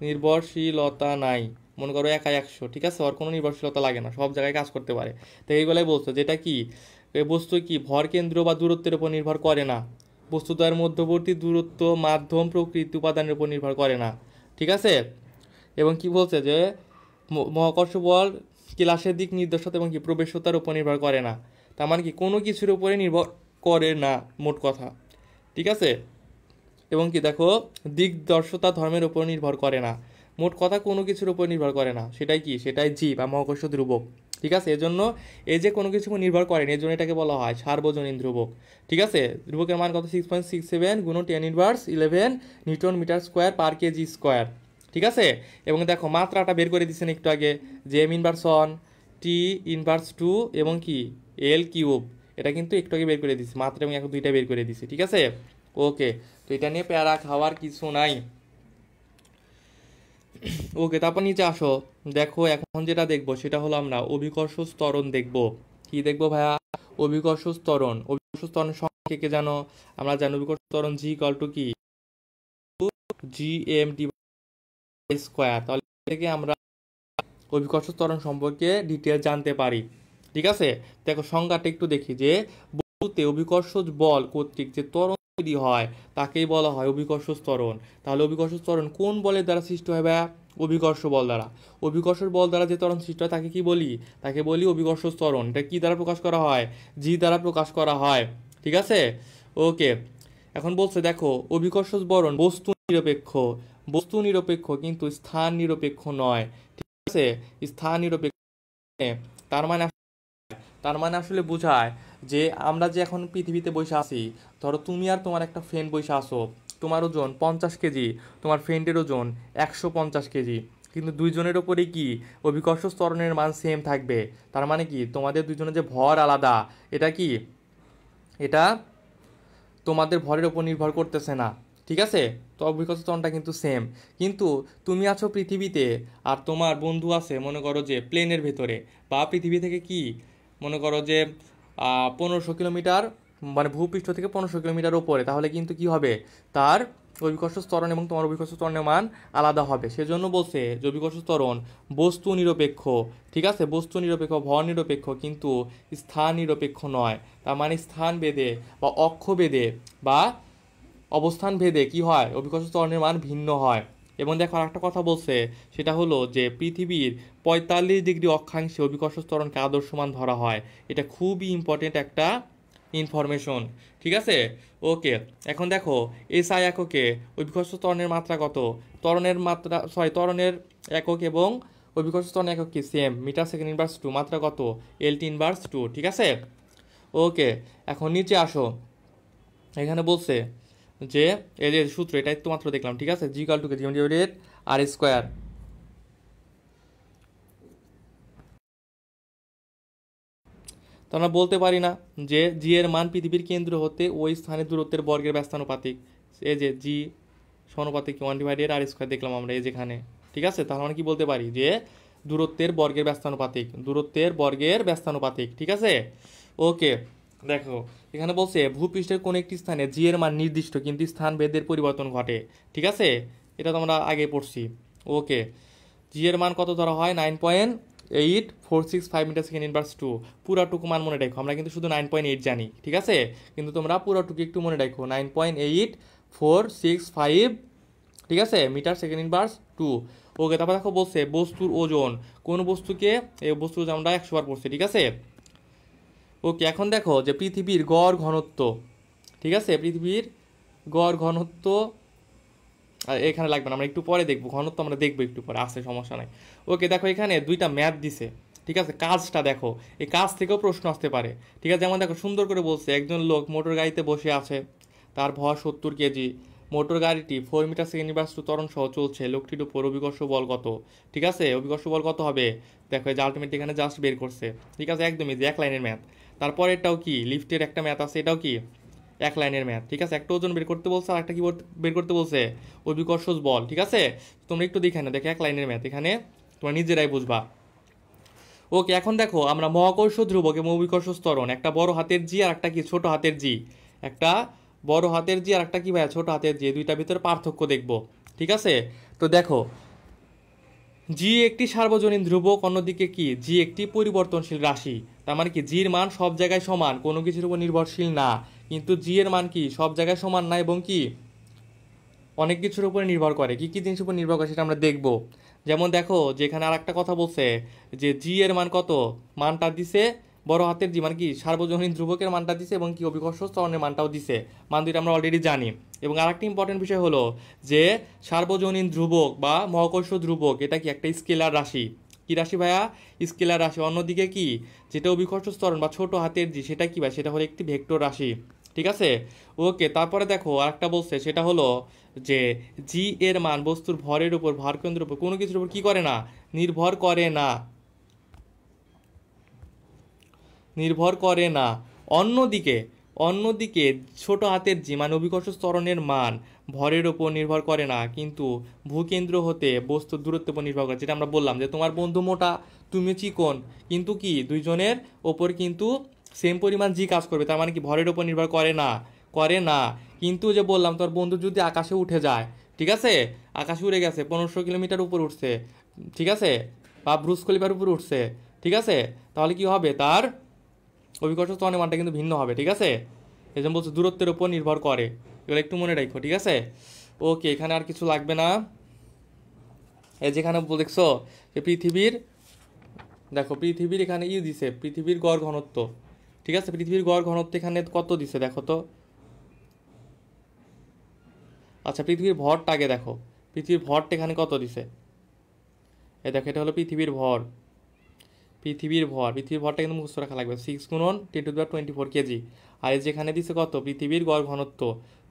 নির্ভরশীলতা নাই। মনে করো একাই 100, ঠিক আছে, ওর কোনো নির্ভরশীলতা লাগে না, সব জায়গায় কাজ করতে পারে। তো এইগুলাই বলছো, যেটা কি এই বস্তু কি ভর কেন্দ্র বা দূরত্বের উপর নির্ভর করে না, বস্তুদ্বয়ের মধ্যবর্তী দূরত্ব, মাধ্যম, প্রকৃতি, উপাদানের উপর নির্ভর করে না। ঠিক আছে, এবং কি বলছে যে মহাকর্ষ বল ক্লাসের দিক নির্দেশতা এবং কি প্রবেশতার উপর নির্ভর করে না, তার মানে কি কোনো কিছুর উপরে নির্ভর করে না, মোট কথা। ঠিক আছে, এবং কি দেখো দিকদর্শতা ধর্মের উপর নির্ভর করে না, মোট কথা কোনো কিছুর উপর নির্ভর করে না। সেটাই কি? সেটাই জি বা মহাকর্ষ ধ্রুবক। ঠিক আছে, এজন্য এই যে কোনো কিছু উপর নির্ভর করেন, এর জন্য এটাকে বলা হয় সার্বজনীন ধ্রুবক। ঠিক আছে, ধ্রুবকের মান কত 6.67 গুণ 10^11 newton metre square per KG square. ঠিক আছে, এবং দেখো মাত্রাটা বের করে দিচ্ছেন একটু আগে, যে এম ইনভার্স 1, টি ইনভার্স 2 এবং কি এল কিউব, এটা কিন্তু একটু আগে বের করে দিচ্ছি মাত্রা, এবং এখন দুইটা বের করে দিচ্ছি। ঠিক আছে, ওকে, তো এটা নিয়ে প্যারা খাওয়ার কিছু নাই। ওকে, তারপর নিচে আসো। দেখো এখন যেটা দেখবো সেটা হলো আমরা অভিকর্ষ ত্বরণ দেখবো। কি দেখবো ভাইয়া? অভিকর্ষ ত্বরণ। অভিকর্ষ ত্বরণ সংখ্যা কে জানো? আমরা জানি অভিকর্ষ ত্বরণ জি ইকুয়াল টু কি, জি এম ডি স্কোয়ার। তাহলে থেকে আমরা অভিকর্ষ ত্বরণ সম্পর্কে ডিটেল জানতে পারি। ঠিক আছে, দেখো সংজ্ঞাটা একটু দেখি, যে বস্তুতে অভিকর্ষ বল কর্তৃক যে ত্বরণ তৈরি হয় তাকেই বলা হয় অভিকর্ষ ত্বরণ। তাহলে অভিকর্ষ ত্বরণ কোন বলের দ্বারা সৃষ্টি হয় ভাইয়া? অভিকর্ষ বল দ্বারা। অভিকর্ষ বল দ্বারা যে ত্বরণ সৃষ্টি হয় তাকে কি বলি? তাকে বলি অভিকর্ষ ত্বরণ। এটা কি দ্বারা প্রকাশ করা হয়? জি দ্বারা প্রকাশ করা হয়। ঠিক আছে, ওকে, এখন বলছে দেখো অভিকর্ষ ত্বরণ বস্তু নিরপেক্ষ। বস্তু নিরপেক্ষ কিন্তু স্থান নিরপেক্ষ নয়। ঠিক আছে, স্থান নিরপেক্ষ তার মানে, তার মানে আসলে বোঝায় যে আমরা যে এখন পৃথিবীতে বসে আছি, ধরো তুমি আর তোমার একটা ফ্রেন্ড বসে আসো, তোমার ওজন 50 কেজি, তোমার ফ্রেন্ডের ওজন 150 কেজি, কিন্তু দুইজনের ওপরেই কি অভিকর্ষ ত্বরণের মান সেম থাকবে। তার মানে কি তোমাদের দুইজনের যে ভর আলাদা, এটা কি, এটা তোমাদের ভরের ওপর নির্ভর করতেছে না। ঠিক আছে, তো অভিকর্ষ ত্বরণটা কিন্তু সেম। কিন্তু তুমি আছো পৃথিবীতে আর তোমার বন্ধু আছে মনে করো যে প্লেনের ভেতরে, বা পৃথিবী থেকে কি মনে করো যে 1500 কিলোমিটার, মানে ভূপৃষ্ঠ থেকে 1500 কিলোমিটার ওপরে, তাহলে কিন্তু কি হবে, তার অভিকর্ষ ত্বরণ এবং তোমার অভিকর্ষ ত্বরণের মান আলাদা হবে। সেজন্য বলছে যে অভিকর্ষ ত্বরণ বস্তু নিরপেক্ষ। ঠিক আছে, বস্তু নিরপেক্ষ, ভর নিরপেক্ষ, কিন্তু স্থান নিরপেক্ষ নয়। তার মানে স্থান ভেদে বা অক্ষ ভেদে বা অবস্থান ভেদে কি হয়, অভিকর্ষ ত্বরণের মান ভিন্ন হয়। এবং দেখো আরেকটা কথা বলছে, সেটা হলো যে পৃথিবীর 45 ডিগ্রি অক্ষাংশে অভিকর্ষ ত্বরণকে আদর্শ মান ধরা হয়। এটা খুবই ইম্পর্টেন্ট একটা ইনফরমেশন। ঠিক আছে, ওকে, এখন দেখো এসআই এককে অভিকর্ষ ত্বরণের মাত্রা কত? ত্বরণের মাত্রা, ত্বরণের একক এবং অভিকর্ষ ত্বরণের একক কি সেম, মিটার সেকেন্ড ইনভার্স 2, মাত্রা কত? LT inverse 2। ঠিক আছে, ওকে, এখন নিচে আসো। এখানে বলছে যে এই যে সূত্র, এটাই তো মাত্র দেখলাম। ঠিক আছে, G equal to G divided R square. তো আমরা বলতে পারি না যে জি এর মান পৃথিবীর কেন্দ্র হতে ওই স্থানের দূরত্বের বর্গের ব্যস্তানুপাতিক। এই যে জি সমানুপাতিক 1 আর স্কোয়ার দেখলাম আমরা এই যেখানে। ঠিক আছে, তাহলে আমরা কি বলতে পারি যে দূরত্বের বর্গের ব্যস্তানুপাতিক, দূরত্বের বর্গের ব্যস্তানুপাতিক। ঠিক আছে, ওকে, দেখো এখানে বলছে ভূপৃষ্ঠের কোন একটি স্থানে জি এর মান নির্দিষ্ট কিন্তু স্থান ভেদের পরিবর্তন ঘটে। ঠিক আছে, এটা তো আমরা আগে পড়ছি। ওকে, জি এর মান কত ধরা হয়? 9.8465 মিটার সেকেন্ড ইনভার্স 2। পুরাটুকু মান মনে রাখো, আমরা কিন্তু শুধু 9.8 জানি। ঠিক আছে, কিন্তু তোমরা পুরাটুকু একটু মনে রাখো, 9.8465, ঠিক আছে, মিটার সেকেন্ড ইনভার্স 2। ওকে, তারপর দেখো বলছে বস্তুর ওজন, কোন বস্তুকে, এই বস্তুর ওজন আমরা 100 বার পড়ছি। ঠিক আছে, ওকে, এখন দেখো যে পৃথিবীর গড় ঘনত্ব। ঠিক আছে, পৃথিবীর গড় ঘনত্ব এখানে লাগবে না, আমরা একটু পরে দেখবো, ঘনত্ব আমরা দেখবো একটু পরে, আসে সমস্যা নাই। ওকে, দেখো এখানে দুইটা ম্যাথ দিছে। ঠিক আছে, কাজটা দেখো, এই কাজ থেকেও প্রশ্ন আসতে পারে। ঠিক আছে, যেমন দেখো সুন্দর করে বলছে, একজন লোক মোটর গাড়িতে বসে আছে, তার ভর 70 কেজি, মোটর গাড়িটি 4 মিটার সেকেন্ড ইনভার্স 2 ত্বরণ সহ চলছে, লোকটির উপর অভিকর্ষ বল কত? ঠিক আছে, অভিকর্ষ বল কত হবে? দেখো এই যে আলটিমেট এখানে জাস্ট বের করছে। ঠিক আছে, একদমই যে এক লাইনের ম্যাথ। তারপরে এটাও কি লিফটের একটা ম্যাথ আছে, এটাও কি এক লাইনের ম্যাথ। ঠিক আছে, একটা ওজন বের করতে বলছে আর একটা কি বের করতে বলছে? অভিকর্ষ বল। ঠিক আছে, তোমরা একটু দেখে নাও, দেখো এক লাইনের ম্যাথ, এখানে তোমরা নিজেরাই বুঝবা। ওকে, এখন দেখো আমরা মহাকর্ষ ধ্রুবক এবং অভিকর্ষ ত্বরণ, একটা বড় হাতের জি আর একটা কি ছোট হাতের জি, একটা বড় হাতের জি আর একটা কি ভাইয়া ছোট হাতের জি, দুইটার ভিতরে পার্থক্য দেখবো। ঠিক আছে, তো দেখো জি একটি সার্বজনীন ধ্রুবক, অন্যদিকে কি জি একটি পরিবর্তনশীল রাশি। তার মানে কি জির মান সব জায়গায় সমান, কোনো কিছুর উপর নির্ভরশীল না। কিন্তু জি এর মান কি সব জায়গায় সমান না, এবং কি অনেক কিছুর উপরে নির্ভর করে। কি কি জিনিসের উপর নির্ভর করে সেটা আমরা দেখব। যেমন দেখো যে এখানে আর একটা কথা বলছে যে জি এর মান কত, মানটা দিছে বড় হাতের জি, মানে কি সার্বজনীন ধ্রুবকের মানটা দিছে, এবং কি অভিকর্ষ ত্বরণের মানটাও দিছে, মান দুইটা আমরা অলরেডি জানি। এবং আরেকটা ইম্পর্টেন্ট বিষয় হলো যে সার্বজনীন ধ্রুবক বা মহাকর্ষ ধ্রুবক এটা কি একটা স্কেলার রাশি। কি রাশি ভাইয়া? স্কেলার রাশি। অন্যদিকে কি, যেটা অভিকর্ষ ত্বরণ বা ছোট হাতের জি, সেটা কি ভাই? সেটা হলো একটি ভেক্টর রাশি। ঠিক আছে, ওকে। তারপরে দেখো আরেকটা বলছে, সেটা হলো যে জি এর মান বস্তুর ভরের উপর, ভরকেন্দ্রের উপর, কোনো কিছুর উপর কি করে না, নির্ভর করে না, নির্ভর করে না। অন্যদিকে, অন্যদিকে ছোট হাতের জি মানে অভিকর্ষ ত্বরণের মান ভরের ওপর নির্ভর করে না, কিন্তু ভূকেন্দ্র হতে বস্তুর দূরত্বের উপর নির্ভর করে। যেটা আমরা বললাম যে তোমার বন্ধু মোটা, তুমি চিকন, কিন্তু কি দুইজনের ওপর কিন্তু সেম পরিমাণ জি কাজ করবে, তার মানে কি ভরের ওপর নির্ভর করে না, করে না। কিন্তু যে বললাম তোর বন্ধু যদি আকাশে উঠে যায়, ঠিক আছে, আকাশে উড়ে গেছে, 1500 কিলোমিটার উপর উঠছে, ঠিক আছে, বা ব্রুজ খলিফার উপর উঠছে, ঠিক আছে, তাহলে কি হবে, তার অভিকর্ষ ত্বরণের মানটা কিন্তু ভিন্ন হবে। ঠিক আছে, এই জন্য বলছে দূরত্বের উপর নির্ভর করে। এগুলো একটু মনে রাখো। ঠিক আছে, ওকে। এখানে আর কিছু লাগবে না। এই যেখানে দেখছো যে পৃথিবীর, দেখো পৃথিবীর এখানে দিছে পৃথিবীর গড় ঘনত্ব। ঠিক আছে, পৃথিবীর গড় ঘনত্ব এখানে কত দিছে দেখো তো। আচ্ছা, পৃথিবীর ভরটা আগে দেখো, পৃথিবীর ভরটা এখানে কত দিছে। এই দেখো, এটা হলো পৃথিবীর ভর, পৃথিবীর ভর, পৃথিবীর ভরটা কিন্তু মুখস্থ রাখা লাগবে, 6 × 10⁻24 কেজি। আর এই যেখানে দিছে কত, পৃথিবীর গড় ঘনত্ব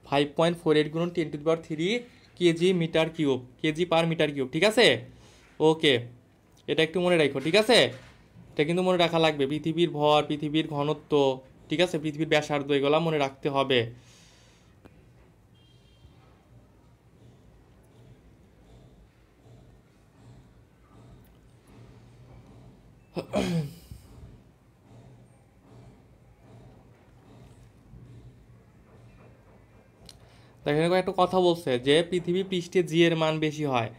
5.48 × 10⁻³ KG metre cube, KG per metre cube. ঠিক আছে, ওকে, এটা একটু মনে রাখো। ঠিক আছে, এটা কিন্তু মনে রাখা লাগবে, পৃথিবীর ভর, পৃথিবীর ঘনত্ব, ঠিক আছে, পৃথিবীর ব্যাসার্ধ, এগুলো মনে রাখতে হবে। দেখেন একটা কথা বলছে যে পৃথিবী পৃষ্ঠে জি এর মান বেশি হয়,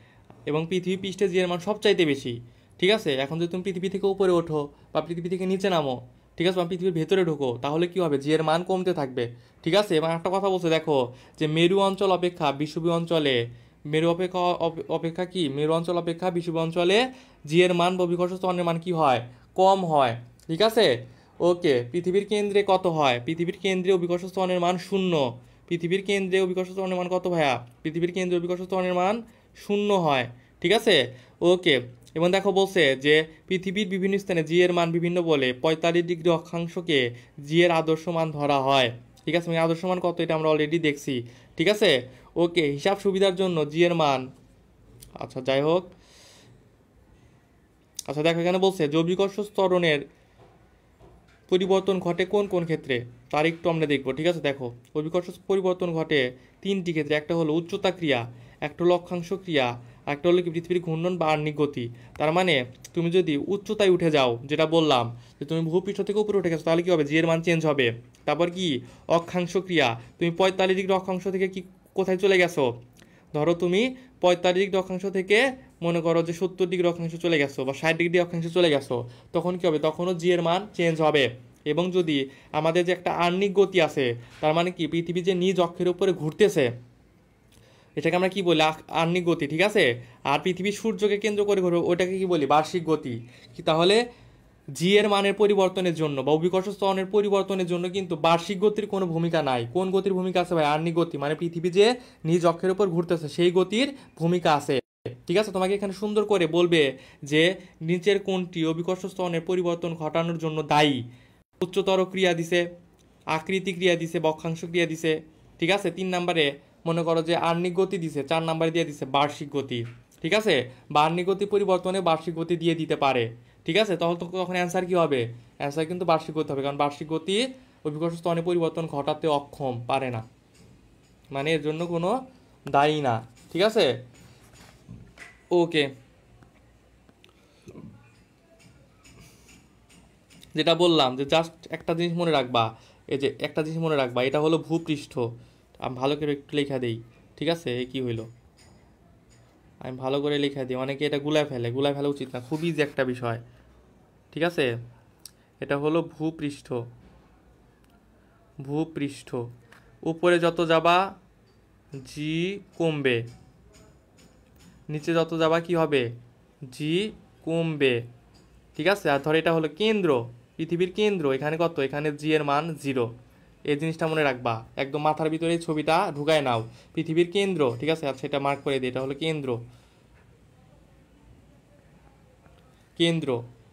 এবং পৃথিবী পৃষ্ঠে জি এর মান সবচাইতে বেশি। ঠিক আছে, এখন যদি তুমি পৃথিবী থেকে উপরে ওঠো বা পৃথিবী থেকে নিচে নামো, ঠিক আছে, বা পৃথিবীর ভেতরে ঢোকো, তাহলে কি হবে, জি এর মান কমতে থাকবে। ঠিক আছে, এবং একটা কথা বলছে দেখো, যে মেরু অঞ্চল অপেক্ষা বিষুবীয় অঞ্চলে, মেরু অপেক্ষা অপেক্ষা কি, মেরু অঞ্চল অপেক্ষা বিষুবীয় অঞ্চলে জি এর মান বা অভিকর্ষ ত্বরণের মান কি হয়, কম হয়। ঠিক আছে, ওকে। পৃথিবীর কেন্দ্রে কত হয়, পৃথিবীর কেন্দ্রে অভিকর্ষ ত্বরণের মান 0। পৃথিবীর কেন্দ্রে অভিকর্ষ ত্বরণের মান কত ভাইয়া, পৃথিবীর কেন্দ্রে অভিকর্ষ ত্বরণের মান 0 হয়। ঠিক আছে, ওকে। এবং দেখো বলছে যে পৃথিবীর বিভিন্ন স্থানে জি এর মান বিভিন্ন বলে 45 ডিগ্রি অক্ষাংশকে জি এর আদর্শ মান ধরা হয়। ঠিক আছে, মানে আদর্শ মান কত এটা আমরা অলরেডি দেখছি। ঠিক আছে, ওকে। হিসাব সুবিধার জন্য জি এর মান, আচ্ছা যাই হোক, আচ্ছা দেখো এখানে বলছে যে অভিকর্ষ ত্বরণের পরিবর্তন ঘটে কোন কোন ক্ষেত্রে, তার একটু আমরা দেখবো। ঠিক আছে, দেখো অভিকর্ষ পরিবর্তন ঘটে 3টি ক্ষেত্রে। একটা হলো উচ্চতা ক্রিয়া, একটা হলো অক্ষাংশ ক্রিয়া, আর একটা হলো কি পৃথিবীর ঘূর্ণন বা আহ্নিক গতি। তার মানে তুমি যদি উচ্চতায় উঠে যাও, যেটা বললাম যে তুমি ভূপৃষ্ঠ থেকে উপরে উঠে গেছো, তাহলে কি হবে, জি এর মান চেঞ্জ হবে। তারপর কি অক্ষাংশ ক্রিয়া, তুমি 45 ডিগ্রি অক্ষাংশ থেকে কি কোথায় চলে গেছো, ধরো তুমি 45 ডিগ্রি অক্ষাংশ থেকে মনে করো যে 70 ডিগ্রি অক্ষাংশ চলে গেছো বা 60 ডিগ্রি অক্ষাংশ চলে গেছো, তখন কি হবে, তখনও জি এর মান চেঞ্জ হবে। এবং যদি আমাদের যে একটা আহ্নিক গতি আছে, তার মানে কি পৃথিবী যে নিজ অক্ষের উপরে ঘুরতেছে, এটাকে আমরা কি বলি, আহ্নিক গতি। ঠিক আছে, আর পৃথিবী সূর্যকে কেন্দ্র করে ঘুরবে, ওটাকে কি বলি, বার্ষিক গতি। কি তাহলে জি এর মানের পরিবর্তনের জন্য বা অভিকর্ষ ত্বরণের পরিবর্তনের জন্য কিন্তু বার্ষিক গতির কোনো ভূমিকা নাই। কোন গতির ভূমিকা আছে ভাই, আহ্নিক গতি, মানে পৃথিবী যে নিজ অক্ষের উপর ঘুরতেছে সেই গতির ভূমিকা আছে। ঠিক আছে, তোমাকে এখানে সুন্দর করে বলবে যে নিচের কোনটি অভিকর্ষ ত্বরণের পরিবর্তন ঘটানোর জন্য দায়ী। উচ্চতর ক্রিয়া দিছে, আকৃতি ক্রিয়া দিছে, বক্ষাংশ ক্রিয়া দিছে। ঠিক আছে, 3 নম্বরে মনে করো যে আহ্নিক গতি দিছে, 4 নম্বরে দিয়ে দিছে বার্ষিক গতি। ঠিক আছে, বা আহ্নিক গতি পরিবর্তনে বার্ষিক গতি দিয়ে দিতে পারে। ঠিক আছে, তখন তখন অ্যান্সার কি হবে, অ্যান্সার কিন্তু বার্ষিক গতি হবে, কারণ বার্ষিক গতি অভিকর্ষ ত্বরণে পরিবর্তন ঘটাতে অক্ষম, পারে না, মানে এর জন্য কোনো দায়ী না। ঠিক আছে, ওকে। যেটা বললাম যে জাস্ট একটা জিনিস মনে রাখবা, এই যে একটা জিনিস মনে রাখবা, এটা হলো ভূপৃষ্ঠ। আমি ভালো করে একটু লেখা দেই। ঠিক আছে, এই কি হইলো, আমি ভালো করে লেখা দিই, অনেকে এটা গুলায় ফেলে, গুলায় ফেলা উচিত না, খুবই যে একটা বিষয়। ঠিক আছে, এটা হলো ভূপৃষ্ঠ, ভূপৃষ্ঠ। উপরে যত যাবা জি কমবে, নিচে যত যাবা কি হবে, জি কমবে। ঠিক আছে, আর ধর এটা হলো কেন্দ্র, পৃথিবীর কেন্দ্র, এখানে কত, এখানে জি এর মান 0। এই জিনিসটা মনে রাখবা, একদম মাথার ভিতরে এই ছবিটা ঢুকায় নাও, পৃথিবীর কেন্দ্র। ঠিক আছে, আচ্ছা এটা মার্ক করে দিই, এটা হলো কেন্দ্র, কেন্দ্র,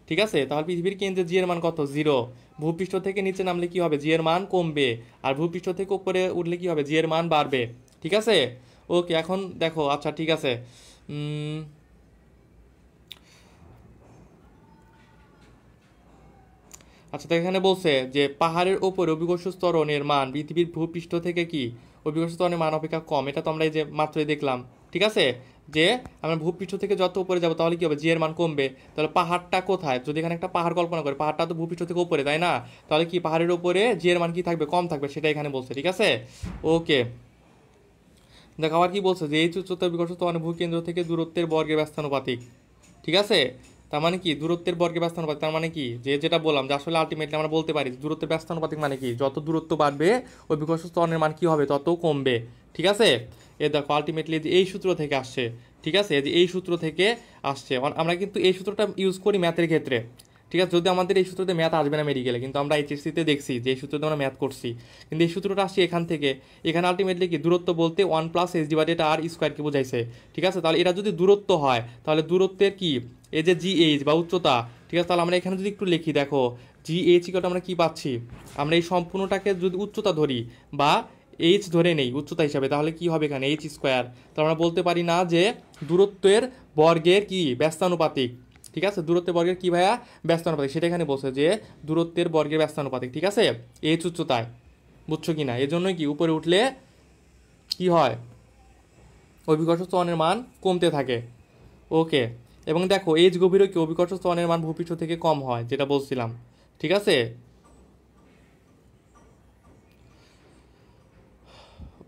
ঠিক আছে। তাহলে পৃথিবীর কেন্দ্রে জি এর মান কত? 0। ভূপৃষ্ঠ থেকে নিচে নামলে কি হবে? জি এর মান কমবে। আর ভূপৃষ্ঠ থেকে উপরে উঠলে কি হবে? জি এর মান বাড়বে, ঠিক আছে। ওকে, এখন দেখো, আচ্ছা ঠিক আছে। উম, আচ্ছা, তো এখানে বলছে যে পাহাড়ের ওপরে অভিকর্ষ ত্বরণের মান পৃথিবীর ভূপৃষ্ঠ থেকে কি অভিকর্ষ ত্বরণের মান অপেক্ষা কম। এটা তো আমরা এই যে মাত্রই দেখলাম, ঠিক আছে, যে আমরা ভূপৃষ্ঠ থেকে যত উপরে যাব তাহলে কি হবে? জি এর মান কমবে। তাহলে পাহাড়টা কোথায়? যদি এখানে একটা পাহাড় কল্পনা করে, পাহাড়টা তো ভূপৃষ্ঠ থেকে উপরে, তাই না? তাহলে কি পাহাড়ের উপরে জি এর মান কি থাকবে? কম থাকবে, সেটা এখানে বলছে, ঠিক আছে। ওকে, দেখো আবার কি বলছে, যে এই উচ্চতার অভিকর্ষ ত্বরণ ভূকেন্দ্র থেকে দূরত্বের বর্গের ব্যস্তানুপাতিক, ঠিক আছে। তার মানে কি দূরত্বের বর্গের ব্যস্তানুপাতিক? তার মানে কি যে যেটা বললাম যে আসলে আলটিমেটলি আমরা বলতে পারি দূরত্বের ব্যস্তানুপাতিক মানে কি, যত দূরত্ব বাড়বে অভিকর্ষ ত্বরণের মান কি হবে? তত কমবে, ঠিক আছে। এ দেখো আলটিমেটলি যে এই সূত্র থেকে আসছে, ঠিক আছে, যে এই সূত্র থেকে আসছে। আমরা কিন্তু এই সূত্রটা ইউজ করি ম্যাথের ক্ষেত্রে, ঠিক আছে। যদি আমাদের এই সূত্রতে ম্যাথ আসবে না মেডিকেলে, কিন্তু আমরা এইচএসসিতে দেখছি যে এই সূত্রতে আমরা ম্যাথ করছি, কিন্তু এই সূত্রটা আসছে এখান থেকে। এখানে আলটিমেটলি কি দূরত্ব বলতে 1+h/r² বোঝাইছে, ঠিক আছে। তাহলে এটা যদি দূরত্ব হয় তাহলে দূরত্বের কি এই যে GH বা উচ্চতা, ঠিক আছে। তাহলে আমরা এখানে যদি একটু লিখি, দেখো GH আমরা কি পাচ্ছি? আমরা এই সম্পূর্ণটাকে যদি উচ্চতা ধরি বা এইচ ধরে নেই উচ্চতা হিসাবে, তাহলে কি হবে এখানে? h²। তো আমরা বলতে পারি না যে দূরত্বের বর্গের কি ব্যস্তানুপাতিক, ঠিক আছে। দূরত্বের বর্গের কি ভাইয়া? ব্যস্তানুপাতিক। সেটা এখানে বলছে যে দূরত্বের বর্গের ব্যস্তানুপাতিক, ঠিক আছে, এইচ উচ্চতায়, বুঝছো কি না? এর জন্যই কি উপরে উঠলে কি হয়? অভিকর্ষ ত্বরণের মান কমতে থাকে। ওকে, এবং দেখো এইচ গভীরও কি অভিকর্ষ ত্বরণের মান ভূপৃষ্ঠ থেকে কম হয়, যেটা বলছিলাম, ঠিক আছে।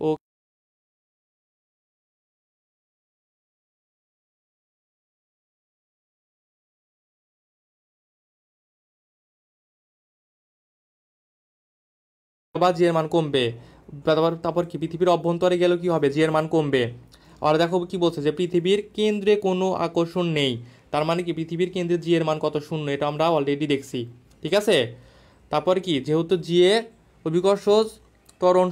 ও, বা জি এর মান কমবে। তারপর কি পৃথিবীর অভ্যন্তরে গেলেও কি হবে? জি এর মান কমবে। আর দেখো কি বলছে, যে পৃথিবীর কেন্দ্রে কোনো আকর্ষণ নেই। তার মানে কি পৃথিবীর কেন্দ্রে জি এর মান কত? 0। এটা আমরা অলরেডি দেখছি, ঠিক আছে। তারপর কি, যেহেতু জি এ অভিকর্ষ ত্বরণ,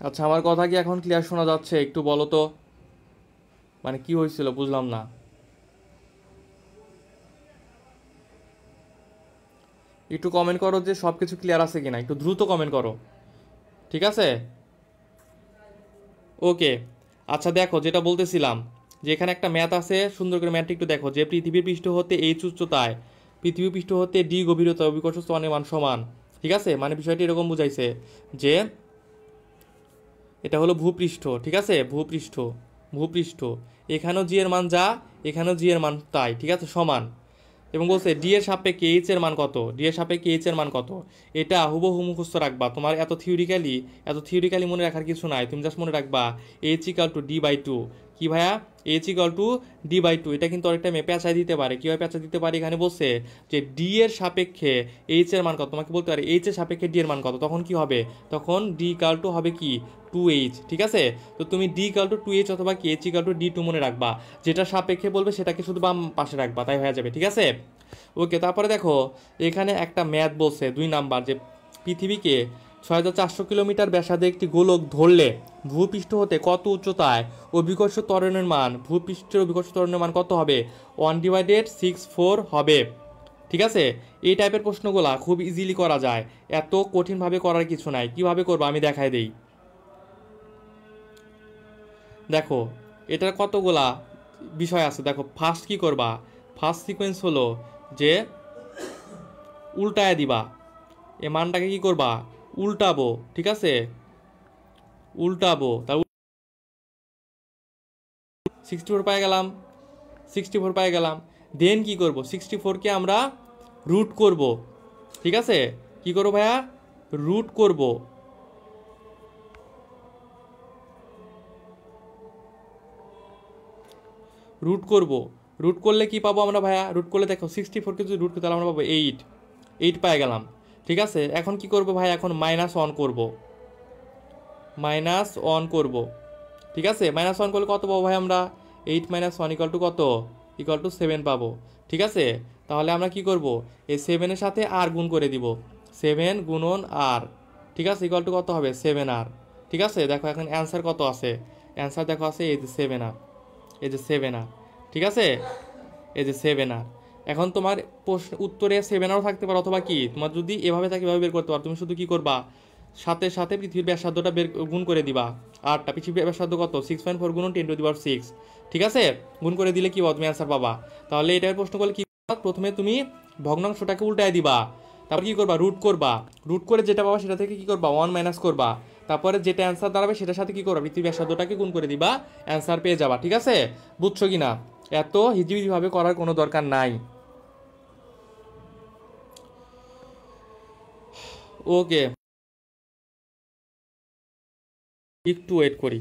আচ্ছা আমার কথা কি এখন ক্লিয়ার শোনা যাচ্ছে? একটু বলো তো, মানে কি হয়েছিল বুঝলাম না। একটু কমেন্ট করো যে সব কিছু ক্লিয়ার আছে কিনা, একটু দ্রুত কমেন্ট করো, ঠিক আছে। ওকে, আচ্ছা দেখো যেটা বলতেছিলাম, যে এখানে একটা ম্যাথ আছে, সুন্দর করে ম্যাথটা একটু দেখো, যে পৃথিবীর পৃষ্ঠ হতে এইচ উচ্চতায়, পৃথিবী পৃষ্ঠ হতে ডি গভীরতা অভিকর্ষ ত্বরণের মান সমান, ঠিক আছে। মানে বিষয়টি এরকম বুঝাইছে যে এটা হলো ভূপৃষ্ঠ, ঠিক আছে, ভূপৃষ্ঠ, ভূপৃষ্ঠ, এখানেও জি এর মান যা, এখানেও জি এর মান তাই, ঠিক আছে, সমান। এবং বলছে ডি এর সাপেক্ষে এইচ এর মান কত? ডি এর সাপেক্ষে এইচ এর মান কত? এটা হুবহু মুখস্থ রাখবা, তোমার এত থিওরিক্যালি মনে রাখার কিছু নাই। তুমি জাস্ট মনে রাখবা H=D/2। কি ভাইয়া? H=D/2। এটা কিন্তু অনেকটা পেঁচায় দিতে পারে। কীভাবে পেঁচা দিতে পারে? এখানে বলছে যে ডি এর সাপেক্ষে এইচ এর মান কত, তোমাকে বলতে পারে এইচ এর সাপেক্ষে ডি এর মান কত, তখন কি হবে? তখন D=2 হবে কি 2H, ঠিক আছে। তো তুমি D=2H অথবা কি H=D2 মনে রাখবা, যেটা সাপেক্ষে বলবে সেটাকে শুধু বাম পাশে রাখবা, তাই হয়ে যাবে, ঠিক আছে। ওকে, তারপরে দেখো এখানে একটা ম্যাথ বলছে 2 নাম্বার, যে পৃথিবীকে 6400 কিলোমিটার ব্যাসার্ধে একটি গোলক ধরলে ভূপৃষ্ঠ হতে কত উচ্চতায় অভিকর্ষ ত্বরণের মান, ভূপৃষ্ঠের অভিকর্ষ ত্বরণের মান কত হবে? 1/64 হবে, ঠিক আছে। এই টাইপের প্রশ্নগুলা খুব ইজিলি করা যায়, এত কঠিনভাবে করার কিছু নাই। কিভাবে করবো আমি দেখাই দেই। দেখো এটার কতগুলা বিষয় আছে। দেখো ফার্স্ট কি করবা, ফার্স্ট সিকোয়েন্স হলো যে উল্টায় দিবা, এ মানটাকে কি করবা? উল্টাবো, ঠিক আছে, উল্টাবো। তার 64 পাই গেলাম, 64 পাই গেলাম। দেন কি করব? 64কে আমরা রুট করব, ঠিক আছে। কি করবো ভাইয়া? রুট করব। রুট করব, রুট করলে কি পাবো আমরা ভাইয়া? রুট করলে দেখো 64কে যদি রুট করি তাহলে আমরা পাবো 8 পাই গেলাম, ঠিক আছে। এখন কি করব ভাই? এখন -1 করব, -1 করব, ঠিক আছে। -1 করলে কত পাবো ভাই আমরা? 8 মাইনাস 1 ইকুয়াল টু কত, ইকুয়াল টু 7 পাবো। ঠিক আছে, তাহলে আমরা কি করব, এই 7-এর সাথে আর গুণ করে দিব, 7 গুণন আর, ঠিক আছে, ইকুয়াল টু কত হবে 7 আর। ঠিক আছে, দেখো এখন অ্যান্সার কত আছে, অ্যান্সার দেখো আছে এই যে 7 আর, এই যে 7 আর। ঠিক আছে, এই যে 7 আর। এখন তোমার প্রশ্ন উত্তরে 7 আরও থাকতে পারে, অথবা কি তোমার যদি এভাবে থাকে এভাবে বের করতে পারো, তুমি শুধু কি করবা, সাথে সাথে পৃথিবীর ব্যাসার্ধটা গুণ করে দিবা। আটটা পৃথিবীর ব্যাসার্ধ কত, 6.4 গুণ 10⁻6। ঠিক আছে, গুণ করে দিলে কি পাবো, তুমি অ্যান্সার পাবা। তাহলে এটার প্রশ্ন করলে কি করবা? প্রথমে তুমি ভগ্নাংশটাকে উল্টায় দিবা, তারপর কি করবা, রুট করবা, রুট করে যেটা পাবা সেটা থেকে কি করবা 1 মাইনাস করবা, তারপরে যেটা অ্যান্সার দাঁড়াবে সেটার সাথে কি করবা, পৃথিবীর ব্যাসার্ধটাকে গুণ করে দিবা, অ্যান্সার পেয়ে যাবা। ঠিক আছে, বুঝছো কি না? এত হিজিবিজিভাবে করার কোনো দরকার নাই। ওকে, একটু ওয়েট করি।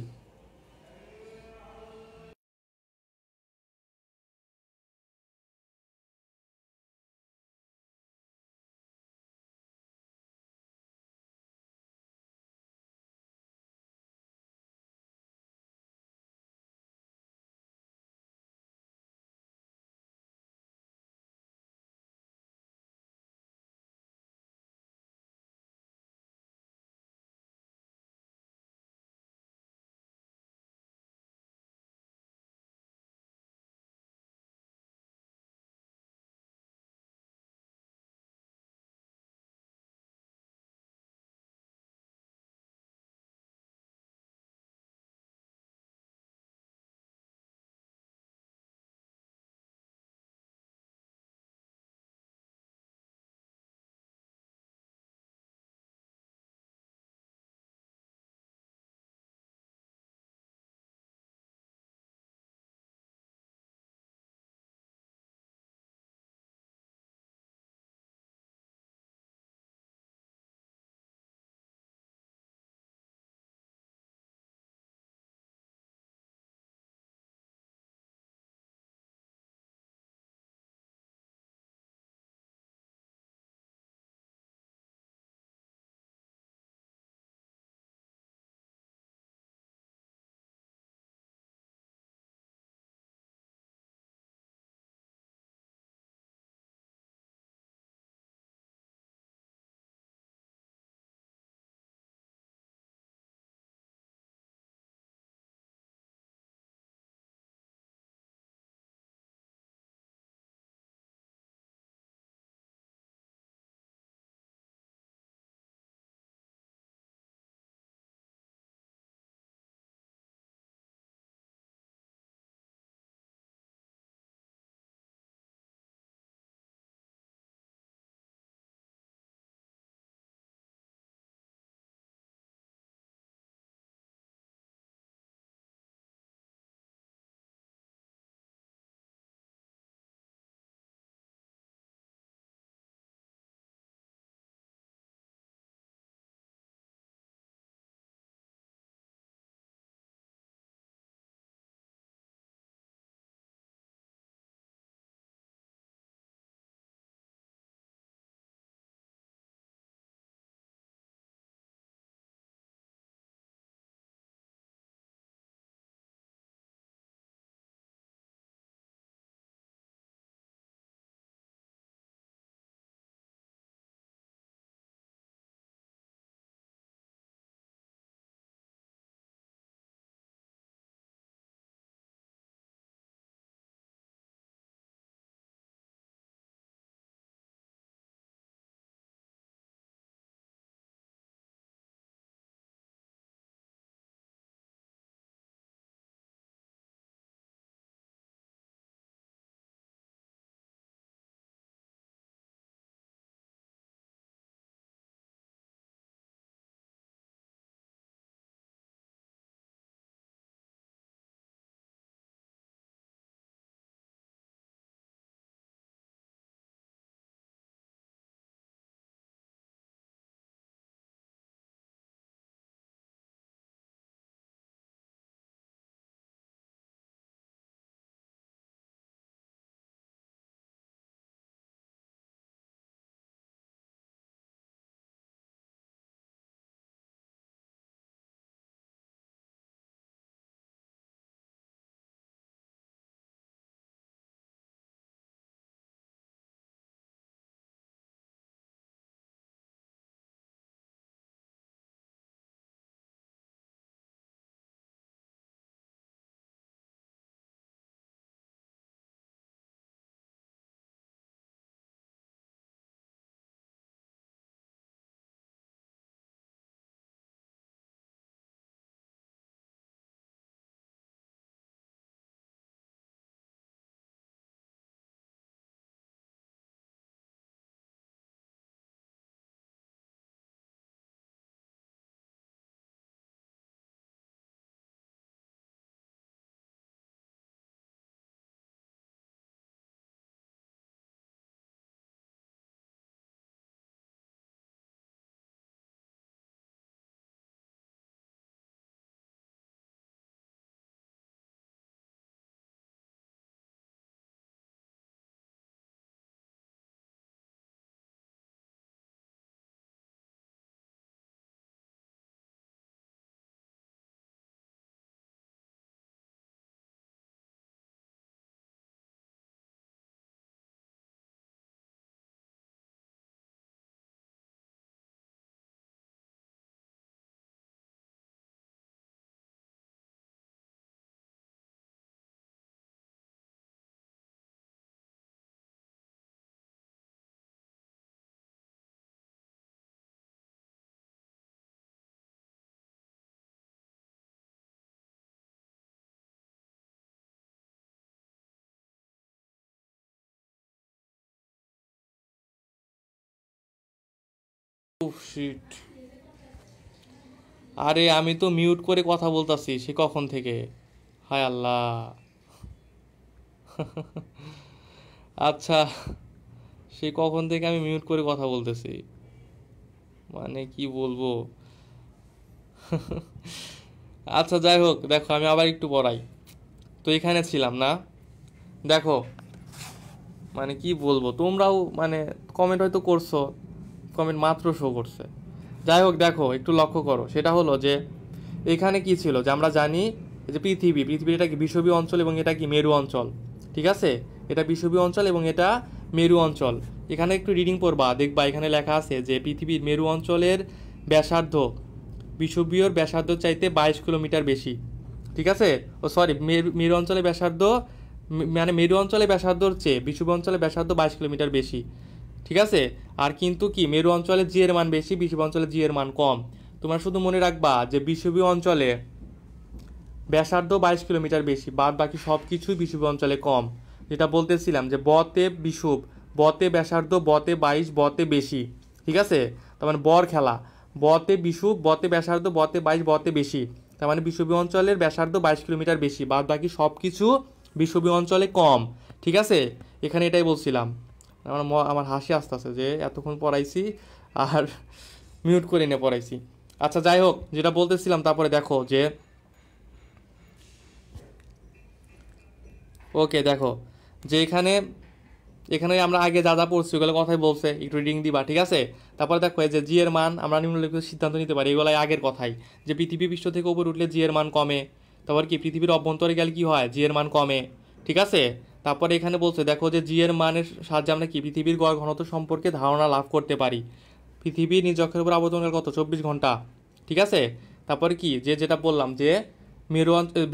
শিট, আরে আমি তো মিউট করে কথা বলতাছি সে কখন থেকে। হায় আল্লাহ। আচ্ছা, সে কখন থেকে আমি মিউট করে কথা বলতেছি, মানে কি বলবো। আচ্ছা যাই হোক, দেখো আমি আবার একটু পড়াই। তো এখানে ছিলাম না, দেখো মানে কি বলবো, তোমরাও মানে কমেন্ট হয়তো করছো, কমেন্ট মাত্র শো করছে। যাই হোক দেখো একটু লক্ষ্য করো, সেটা হলো যে এখানে কি ছিল যে আমরা জানি যে পৃথিবীর এটা কি বিষুবীয় অঞ্চল এবং এটা কি মেরু অঞ্চল। ঠিক আছে, এটা বিষুবীয় অঞ্চল এবং এটা মেরু অঞ্চল। এখানে একটু রিডিং পড়বা, দেখবা এখানে লেখা আছে যে পৃথিবীর মেরু অঞ্চলের ব্যাসার্ধ বিষুবীয় ব্যাসার্ধ চাইতে 22 কিলোমিটার বেশি। ঠিক আছে, ও সরি, মেরু অঞ্চলের ব্যাসার্ধ মানে মেরু অঞ্চলের ব্যাসার্ধর চেয়ে বিষুবীয় অঞ্চলের ব্যাসার্ধ 22 কিলোমিটার বেশি। ঠিক আছে, আর কিন্তু কি মেরু অঞ্চলে জি এর মান বেশি, বিষুবীয় অঞ্চলে জি এর মান কম। তোমরা শুধু মনে রাখবা যে বিষুবীয় অঞ্চলে ব্যাসার্ধ 22 কিলোমিটার বেশি, বাদ বাকি সব কিছুই বিষুবীয় অঞ্চলে কম। যেটা বলতেছিলাম যে বতে বিষুব, বতে ব্যাসার্ধ, বতে 22, বতে বেশি। ঠিক আছে, তার মানে বর খেলা, বতে বিষুব, বতে ব্যাসার্ধ, বতে 22, বতে বেশি। তার মানে বিষুবীয় অঞ্চলের ব্যাসার্ধ 22 কিলোমিটার বেশি, বাদ বাকি সব কিছু বিষুবীয় অঞ্চলে কম। ঠিক আছে, এখানে এটাই বলছিলাম। আমার হাসি আসতেছে যে এতক্ষণ পড়াইছি আর মিউট করে নিয়ে পড়াইছি। আচ্ছা যাই হোক, যেটা বলতেছিলাম তারপরে দেখো যে ওকে দেখো যে এখানে এখানে আমরা আগে যা যা পড়ছি ওগুলো কথাই বলছে, একটু রিডিং দিবা। ঠিক আছে, তারপরে দেখো এই যে জি এর মান আমরা নিম্নলিখিত সিদ্ধান্ত নিতে পারি, এগুলাই আগের কথাই, যে পৃথিবী পৃষ্ঠ থেকে উপরে উঠলে জি এর মান কমে। তারপর কি পৃথিবীর অভ্যন্তরে গেলে কি হয়, জি এর মান কমে। ঠিক আছে, তারপরে এখানে বলছে দেখো যে জি এর মানের সাহায্যে আমরা কি পৃথিবীর গড় ঘনত্ব সম্পর্কে ধারণা লাভ করতে পারি। পৃথিবীর নিজ অক্ষের উপর আবর্তনের কত 24 ঘন্টা। ঠিক আছে, তারপরে কি যে যেটা বললাম যে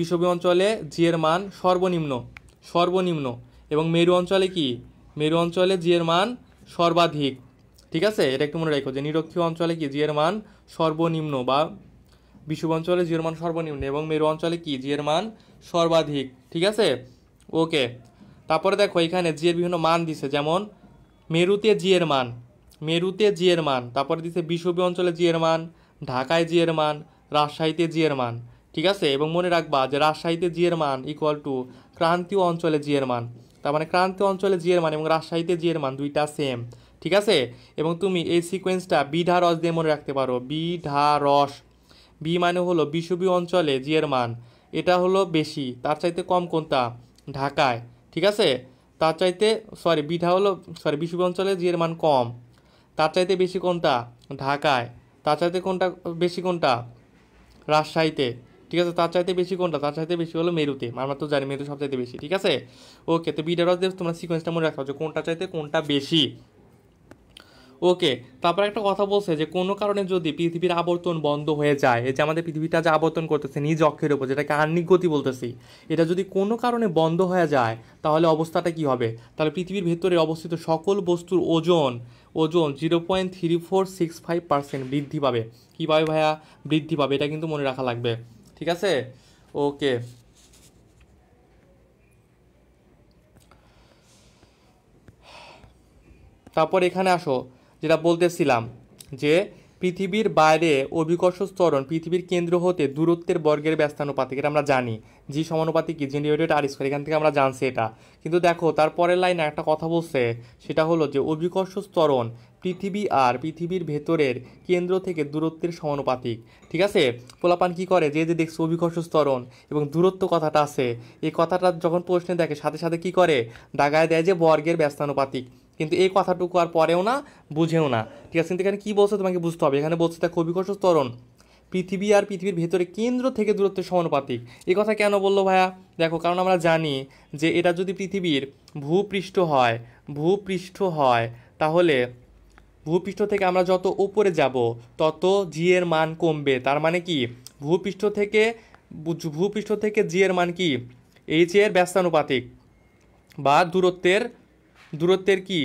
বিষুবীয় অঞ্চলে জি এর মান সর্বনিম্ন, সর্বনিম্ন, এবং মেরু অঞ্চলে কি, মেরু অঞ্চলে জি এর মান সর্বাধিক। ঠিক আছে, এটা একটু মনে রাখো যে নিরক্ষীয় অঞ্চলে কি জি এর মান সর্বনিম্ন, বা বিষুব অঞ্চলে জি এর মান সর্বনিম্ন এবং মেরু অঞ্চলে কি জি এর মান সর্বাধিক। ঠিক আছে, ওকে। তারপরে দেখো এখানে জি এর বিভিন্ন মান দিছে, যেমন মেরুতে জি এর মান, মেরুতে জি এর মান, তারপরে দিছে বিষুবীয় অঞ্চলে জি এর মান, ঢাকায় জি এর মান, রাজশাহীতে জি এর মান। ঠিক আছে, এবং মনে রাখবা যে রাজশাহীতে জি এর মান ইকুয়াল টু ক্রান্তীয় অঞ্চলে জি এর মান। তার মানে ক্রান্তীয় অঞ্চলে জি এর মান এবং রাজশাহীতে জি এর মান দুইটা সেম। ঠিক আছে, এবং তুমি এই সিকোয়েন্সটা বিধা রস দিয়ে মনে রাখতে পারো, বিধা রস। বি মানে হলো বিষুবীয় অঞ্চলে জি এর মান, এটা হলো বেশি, তার চাইতে কম কোনটা, ঢাকায়। ঠিক আছে, তার চাইতে সরি বিধা হলো সরি বিষুবীয় অঞ্চলে জি এর মান কম, তার চাইতে বেশি কোনটা, ঢাকায়। তার চাইতে কোনটা বেশি, কোনটা, রাজশাহীতে। ঠিক আছে, তার চাইতে বেশি কোনটা, তার চাইতে বেশি হলো মেরুতে, আমরা তো জানি মেরু সবচাইতে বেশি। ঠিক আছে, ওকে। তো বিটা রস দিয়ে তোমরা সিকোয়েন্সটা মনে রাখো যে কোনটা চাইতে কোনটা বেশি। ওকে, তারপর একটা কথা বলছে যে কোনো কারণে যদি পৃথিবীর আবর্তন বন্ধ হয়ে যায়, এই যে আমাদের পৃথিবীটা যে আবর্তন করতেছে নিজ অক্ষের উপর, যেটাকে আহ্নিক গতি বলতেছি, এটা যদি কোনো কারণে বন্ধ হয়ে যায় তাহলে অবস্থাটা কি হবে, তাহলে পৃথিবীর ভেতরে অবস্থিত সকল বস্তুর ওজন ওজন 0.3465% বৃদ্ধি পাবে। কীভাবে ভাইয়া বৃদ্ধি পাবে, এটা কিন্তু মনে রাখা লাগবে। ঠিক আছে, ওকে। তারপর এখানে আসো, যেটা বলতেছিলাম যে পৃথিবীর বাইরে অভিকর্ষ ত্বরণ পৃথিবীর কেন্দ্র হতে দূরত্বের বর্গের ব্যস্তানুপাতিক, এটা আমরা জানি, জি সমানুপাতিক কি জি ডিভাইডেড আর স্কয়ার, এখান থেকে আমরা জানছি এটা। কিন্তু দেখো তারপরের লাইনে একটা কথা বলছে, সেটা হলো যে অভিকর্ষ ত্বরণ পৃথিবী আর পৃথিবীর ভেতরের কেন্দ্র থেকে দূরত্বের সমানুপাতিক। ঠিক আছে, পোলাপান কি করে, যে যে দেখছে অভিকর্ষ ত্বরণ এবং দূরত্ব কথাটা আছে, এই কথাটা যখন প্রশ্নে দেখে সাথে সাথে কি করে, দাগায় দেয় যে বর্গের ব্যস্তানুপাতিক। কিন্তু এই কথাটুকু আর পরেও না, বুঝেও না। ঠিক আছে, কিন্তু এখানে কী বলছে তোমাকে বুঝতে হবে, এখানে বলছে দেখো অভিকর্ষ ত্বরণ পৃথিবী আর পৃথিবীর ভেতরে কেন্দ্র থেকে দূরত্বের সমানুপাতিক। এই কথা কেন বললো ভাইয়া, দেখো কারণ আমরা জানি যে এটা যদি পৃথিবীর ভূপৃষ্ঠ হয়, ভূপৃষ্ঠ হয়, তাহলে ভূপৃষ্ঠ থেকে আমরা যত উপরে যাব তত জি এর মান কমবে। তার মানে কি, ভূপৃষ্ঠ থেকে ভূপৃষ্ঠ থেকে জি এর মান কি, এইচ এর ব্যস্তানুপাতিক, বা দূরত্বের দূরত্বের কি,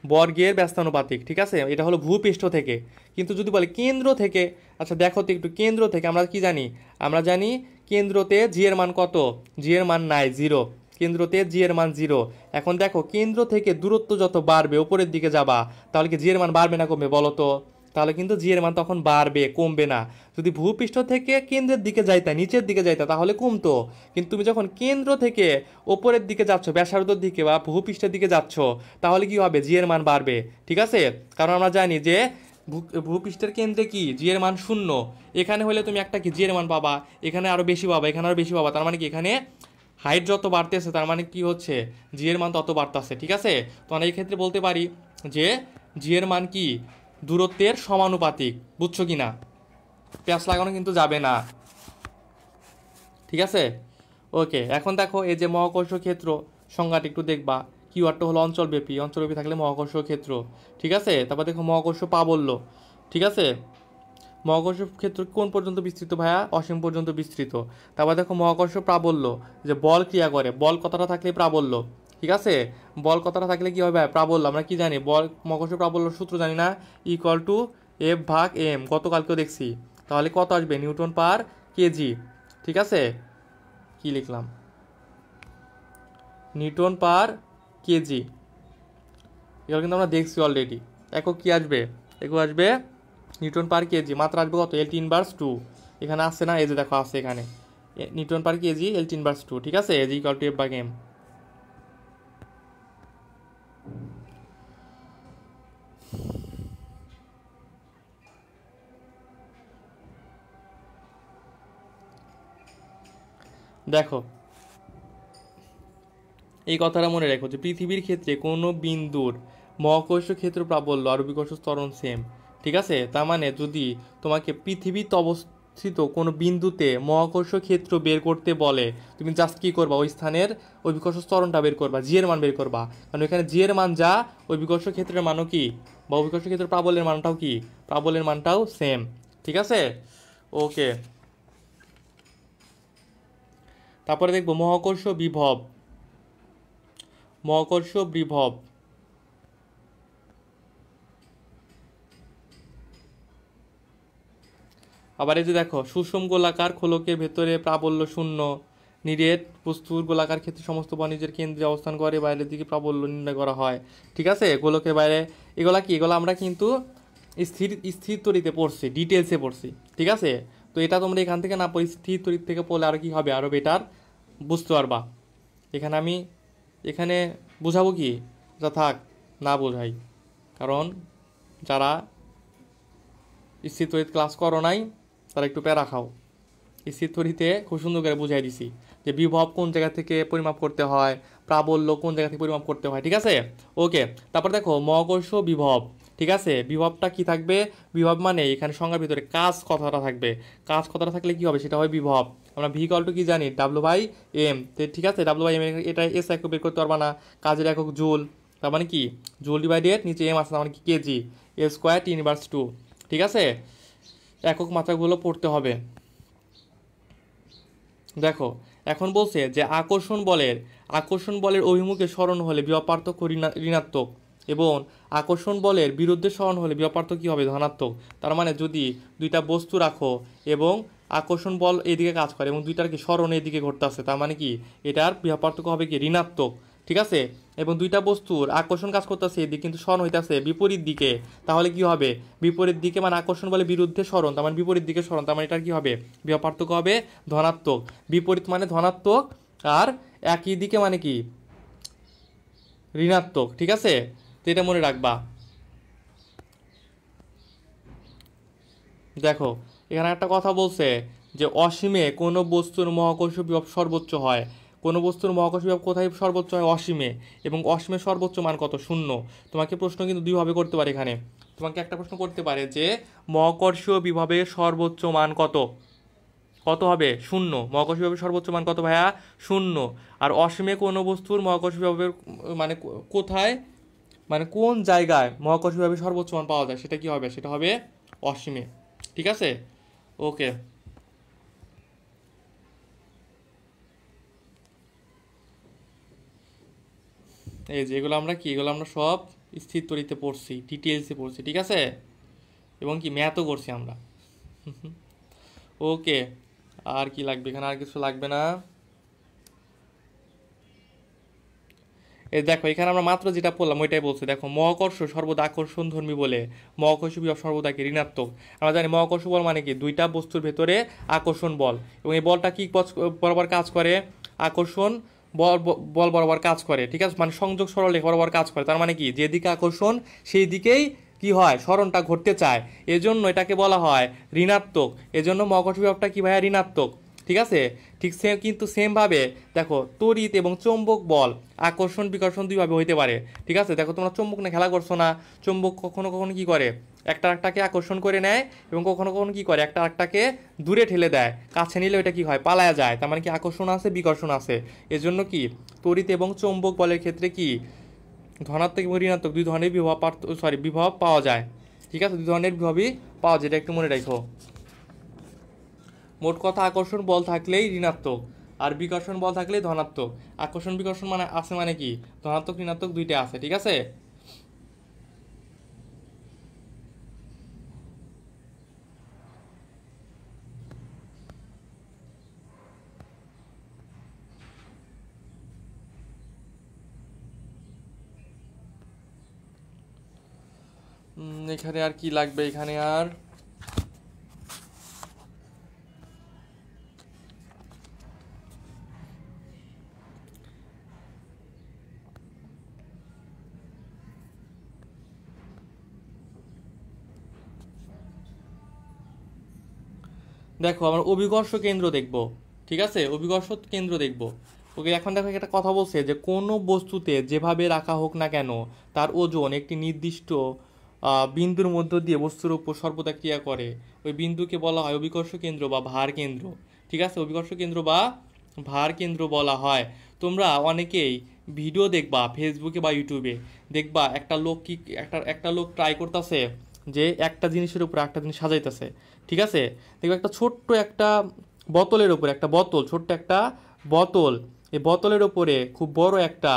বর্গের ব্যস্তানুপাতিক। ঠিক আছে, এটা হলো ভূপৃষ্ঠ থেকে। কিন্তু যদি বলে কেন্দ্র থেকে, আচ্ছা দেখো তো একটু, কেন্দ্র থেকে আমরা কি জানি, আমরা জানি কেন্দ্রতে জি এর মান কত, জি এর মান নাই, জিরো। কেন্দ্রতে জি এর মান জিরো। এখন দেখো কেন্দ্র থেকে দূরত্ব যত বাড়বে উপরের দিকে যাবা, তাহলে কি জি এর মান বাড়বে না কমবে বলো তো, তাহলে কিন্তু জি এর মান তখন বাড়বে, কমবে না। যদি ভূপৃষ্ঠ থেকে কেন্দ্রের দিকে যাইতা, নিচের দিকে যাইতা, তাহলে কমতো। কিন্তু তুমি যখন কেন্দ্র থেকে ওপরের দিকে যাচ্ছ, ব্যাসার্ধর দিকে বা ভূপৃষ্ঠের দিকে যাচ্ছ, তাহলে কি হবে, জি এর মান বাড়বে। ঠিক আছে, কারণ আমরা জানি যে ভূপৃষ্ঠের কেন্দ্রে কি জি এর মান 0। এখানে হলে তুমি একটা কি জি এর মান পাবা, এখানে আরো বেশি পাবা, এখানে আরো বেশি পাবা। তার মানে কি এখানে হাইট যত বাড়তেছে তার মানে কি হচ্ছে, জি এর মান তত বাড়তেছে। ঠিক আছে, তো আমরা এই ক্ষেত্রে বলতে পারি যে জি এর মান কি দূরত্বের সমানুপাতিক। বুঝছো কি না? প্যাঁচ লাগানো কিন্তু যাবে না। ঠিক আছে, ওকে। এখন দেখো এই যে মহাকর্ষ ক্ষেত্র সংজ্ঞাটি একটু দেখবা। কিওয়ার্ডটা হলো অঞ্চলব্যাপী, অঞ্চলব্যাপী থাকলে মহাকর্ষ ক্ষেত্র। ঠিক আছে, তারপর দেখো মহাকর্ষ প্রাবল্য। ঠিক আছে, মহাকর্ষ ক্ষেত্র কোন পর্যন্ত বিস্তৃত ভাইয়া? অসীম পর্যন্ত বিস্তৃত। তারপর দেখো মহাকর্ষ প্রাবল্য, যে বল ক্রিয়া করে, বল কথাটা থাকলে প্রাবল্য। ঠিক আছে, বল কথাটা থাকলে কি হবে প্রাবল্য। আমরা কি জানি, বল মহাকর্ষ প্রাবল্য সূত্র জানি না, ইকুয়াল টু এফ ভাগ এম, গতকালকেও দেখছি। তাহলে কত আসবে, নিউটন পার কেজি। ঠিক আছে, কি লিখলাম, নিউটন পার কেজি। এগুলো কিন্তু আমরা দেখছি অলরেডি। একক কি আসবে, একক আসবে নিউটন পার কেজি। মাত্রা আসবে কত, L3/2। এখানে আসছে না, এই যে দেখো আসছে এখানে, নিউটন পার কেজি L3/2। ঠিক আছে, as equal to F by M. দেখো এই কথাটা মনে রেখো যে পৃথিবীর ক্ষেত্রে কোনো বিন্দুর মহাকর্ষ ক্ষেত্র প্রাবল্য আর অভিকর্ষ ত্বরণ সেম। ঠিক আছে, তার মানে যদি তোমাকে পৃথিবীতে অবস্থিত কোনো বিন্দুতে মহাকর্ষ ক্ষেত্র বের করতে বলে, তুমি জাস্ট কি করবা, ওই স্থানের অভিকর্ষ ত্বরণটা বের করবা, জি এর মান বের করবা। কারণ এখানে জি এর মান যা, অভিকর্ষ ক্ষেত্রের মানও কি, বা অভিকর্ষ ক্ষেত্রের প্রাবল্যের মানটাও কি, প্রাবল্যের মানটাও সেম। ঠিক আছে, ওকে। তারপরে দেখবো মহাকর্ষ বিভব। মহাকর্ষ বিভব, আবার এই যে দেখো সুষম গোলাকার খোলকের ভেতরে প্রাবল্য শূন্য, নিরেট বস্তুর গোলাকার ক্ষেত্রে সমস্ত বণিজের কেন্দ্রে অবস্থান করে বাইরের দিকে প্রাবল্য নির্ণয় করা হয়। ঠিক আছে, গোলকের বাইরে, এগুলা কি, এগুলো আমরা কিন্তু স্থির স্থির তরিতে পড়ছি, ডিটেলসে পড়ছি। ঠিক আছে, তো এটা তোমরা এখান থেকে না পড়ি, স্থির তরিত থেকে পড়লে আরো কি হবে, আরো বেটার বুঝতে পারবা। এখানে আমি এখানে বুঝাবো কি, যা থাক না বোঝাই, কারণ যারা স্থির তরিত ক্লাস করো নাই তারা একটু প্যারা খাও। স্থির তরিতে খুব সুন্দর করে বুঝাই দিছি যে বিভব কোন জায়গা থেকে পরিমাপ করতে হয়, প্রাবল্য কোন জায়গা থেকে পরিমাপ করতে হয়। ঠিক আছে, ওকে। তারপর দেখো মহাকর্ষ বিভব। ঠিক আছে, বিভবটা কি থাকবে, বিভব মানে এখানে সংজ্ঞার ভিতরে কাজ কথাটা থাকবে। কাজ কথাটা থাকলে কি হবে, সেটা হয় বিভব। আমরা ভি ইকুয়াল টু কি জানি, W/M। ঠিক আছে, W/M এটা এস একক বের করতে পারবা না, কাজের একক জুল। তার মানে কি, জুল ডিভাইডেড নিচে এম আছে, তার মানে কি কেজি, A²T⁻²। ঠিক আছে, একক মাত্রাগুলো পড়তে হবে। দেখো এখন বলছে যে আকর্ষণ বলের অভিমুখে সরণ হলে বিভব পার্থক্য ঋণাত্মক, এবং আকর্ষণ বলের বিরুদ্ধে সরণ হলে বিভব পার্থক্য কী হবে, ধনাত্মক। তার মানে যদি দুইটা বস্তু রাখো এবং আকর্ষণ বল এইদিকে কাজ করে এবং দুইটার কি সরণ এইদিকে ঘটতেছে, তার মানে কি এটার বিভব পার্থক্য হবে কি, ঋণাত্মক। ঠিক আছে, এবং দুইটা বস্তুর আকর্ষণ কাজ করতেছে এদিকে কিন্তু সরণ হইতেছে বিপরীত দিকে, তাহলে কি হবে, বিপরীত দিকে মানে আকর্ষণ বলে বিরুদ্ধে সরণ, তার মানে বিপরীত দিকে সরণ, তার মানে এটার কি হবে, বিভব পার্থক্য হবে ধনাত্মক। বিপরীত মানে ধনাত্মক, আর একই দিকে মানে কি ঋণাত্মক। ঠিক আছে, তো এটা মনে রাখবা। দেখো এখানে একটা কথা বলছে যে অসীমে কোনো বস্তুর মহাকর্ষ বিভব সর্বোচ্চ হয়। কোনো বস্তুর মহাকর্ষ বিভব কোথায় সর্বোচ্চ হয়, অসীমে। এবং অসীমে সর্বোচ্চ মান কত, 0। তোমাকে প্রশ্ন কিন্তু দুইভাবে করতে পারে এখানে। তোমাকে একটা প্রশ্ন করতে পারে যে মহাকর্ষীয় বিভবের সর্বোচ্চ মান কত, কত হবে, 0। মহাকর্ষ বিভবের সর্বোচ্চ মান কত ভাইয়া, 0। আর অসীমে কোনো বস্তুর মহাকর্ষ বিভবের মানে কোথায়, মানে কোন জায়গায় মহাকর্ষ বিভবের সর্বোচ্চ মান পাওয়া যায়, সেটা কি হবে, সেটা হবে অসীমে। ঠিক আছে, ওকে। এই যে এগুলো আমরা কি, এগুলো আমরা সব স্থির তরিতে পড়ছি, ডিটেলসে পড়ছি। ঠিক আছে, এবং কি ম্যাথও করছি আমরা। ওকে, আর কি লাগবে এখানে, আর কিছু লাগবে না। এই দেখো এখানে আমরা মাত্র যেটা পড়লাম ওইটাই বলছে, দেখো মহাকর্ষ সর্বদা আকর্ষণধর্মী বলে মহাকর্ষ বিভব সর্বদা কি ঋণাত্মক। আমরা জানি মহাকর্ষ বল মানে কি, দুইটা বস্তুর ভেতরে আকর্ষণ বল, এবং এই বলটা কি বরাবর কাজ করে, আকর্ষণ বল বল বরাবর কাজ করে, ঠিক আছে, মানে সংযোগ সরলরেখা বরাবর কাজ করে। তার মানে কি, যেদিকে আকর্ষণ সেই দিকেই কি হয়, সরণটা ঘটতে চায়, এজন্য এটাকে বলা হয় ঋণাত্মক। এজন্য মহাকর্ষ বিভবটা কি ভাইয়া, ঋণাত্মক। ঠিক আছে, ঠিক সেম, কিন্তু সেমভাবে দেখো তড়িৎ এবং চৌম্বক বল আকর্ষণ বিকর্ষণ দুইভাবে হইতে পারে। ঠিক আছে, দেখো তোমরা চৌম্বক নিয়ে খেলা করছো না, চৌম্বক কখনো কখনো কি করে, একটা আরেকটাকে আকর্ষণ করে নেয়, এবং কখনো কখনো কি করে, একটা আরেকটাকে দূরে ঠেলে দেয়, কাছে নিলে ওইটা কি হয়, পালায়া যায়। তার মানে কি আকর্ষণ আছে বিকর্ষণ আছে। এজন্য কি তড়িৎ এবং চৌম্বক বলের ক্ষেত্রে কি ধনাত্মক এবং ঋণাত্মক দুই ধরনের বিভব পাওয়া যায়। ঠিক আছে, দুই ধরনের বিভবই পাওয়া যায়, এটা একটু মনে রাখো। মোট কথা আকর্ষণ বল থাকলেই ঋণাত্মক, আর বিকর্ষণ বল থাকলেই ধনাত্মক। আকর্ষণ বিকর্ষণ মানে আছে মানে কি, ধনাত্মক ঋণাত্মক দুইটা আছে। ঠিক আছে, এখানে আর কি লাগবে, এখানে আর দেখো আমরা অভিকর্ষ কেন্দ্র দেখব। ঠিক আছে, অভিকর্ষ কেন্দ্র দেখব। ওকে, এখন দেখো একটা কথা বলছে যে কোনো বস্তুতে যেভাবে রাখা হোক না কেন, তার ওজন একটি নির্দিষ্ট বিন্দুর মধ্য দিয়ে বস্তুর উপর সর্বদা ক্রিয়া করে। ওই বিন্দুকে বলা হয় অভিকর্ষ কেন্দ্র বা ভার কেন্দ্র। ঠিক আছে, অভিকর্ষ কেন্দ্র বা ভার কেন্দ্র বলা হয়। তোমরা অনেকেই ভিডিও দেখবা ফেসবুকে বা ইউটিউবে, দেখবা একটা লোক কি একটা লোক ট্রাই করতেছে যে একটা জিনিসের উপর একটা জিনিস সাজাইতেছে। ঠিক আছে, দেখবে একটা ছোট্ট একটা বোতলের উপরে, একটা বোতল, ছোট্ট একটা বোতল, এই বোতলের উপরে খুব বড় একটা,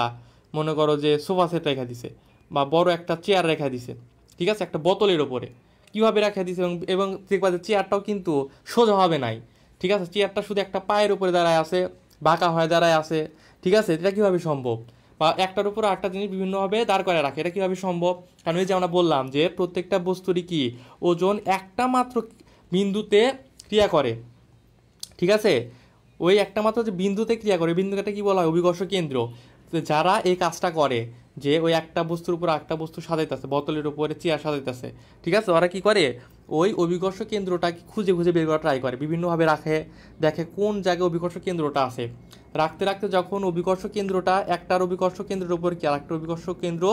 মনে করো যে সোফা সেট রেখা দিছে, বা বড় একটা চেয়ার রেখা দিছে। ঠিক আছে, একটা বোতলের ওপরে কীভাবে রেখা দিছে, এবং দেখবা যে চেয়ারটাও কিন্তু সোজা হবে নাই। ঠিক আছে, চেয়ারটা শুধু একটা পায়ের উপরে দাঁড়ায় আছে, বাঁকা হয়ে দাঁড়ায় আছে। ঠিক আছে, এটা কীভাবে সম্ভব, বা একটার উপর একটা জিনিস বিভিন্নভাবে দাঁড় করে রাখে, এটা কীভাবে সম্ভব? কারণ ওই যে আমরা বললাম যে প্রত্যেকটা বস্তুরই কি ওজন একটা মাত্র বিন্দুতে ক্রিয়া করে। ঠিক আছে, ওই একটা মাত্র যে বিন্দুতে ক্রিয়া করে, বিন্দুটাকে কি বলা হয়, অভিকর্ষ কেন্দ্র। তো যারা এই কাজটা করে, যে ওই একটা বস্তুর উপর একটা বস্তু সাজাইতেছে, বোতলের উপরে চেয়ার সাজাইতেছে, ঠিক আছে, ওরা কি করে, ওই অভিকর্ষ কেন্দ্রটাকে খুঁজে খুঁজে বের করা ট্রাই করে, বিভিন্নভাবে রাখে, দেখে কোন জায়গায় অভিকর্ষ কেন্দ্রটা আছে। রাখতে রাখতে যখন অভিকর্ষ কেন্দ্রটা, একটার অভিকর্ষ কেন্দ্রের উপর কি আরেকটা অভিকর্ষ কেন্দ্র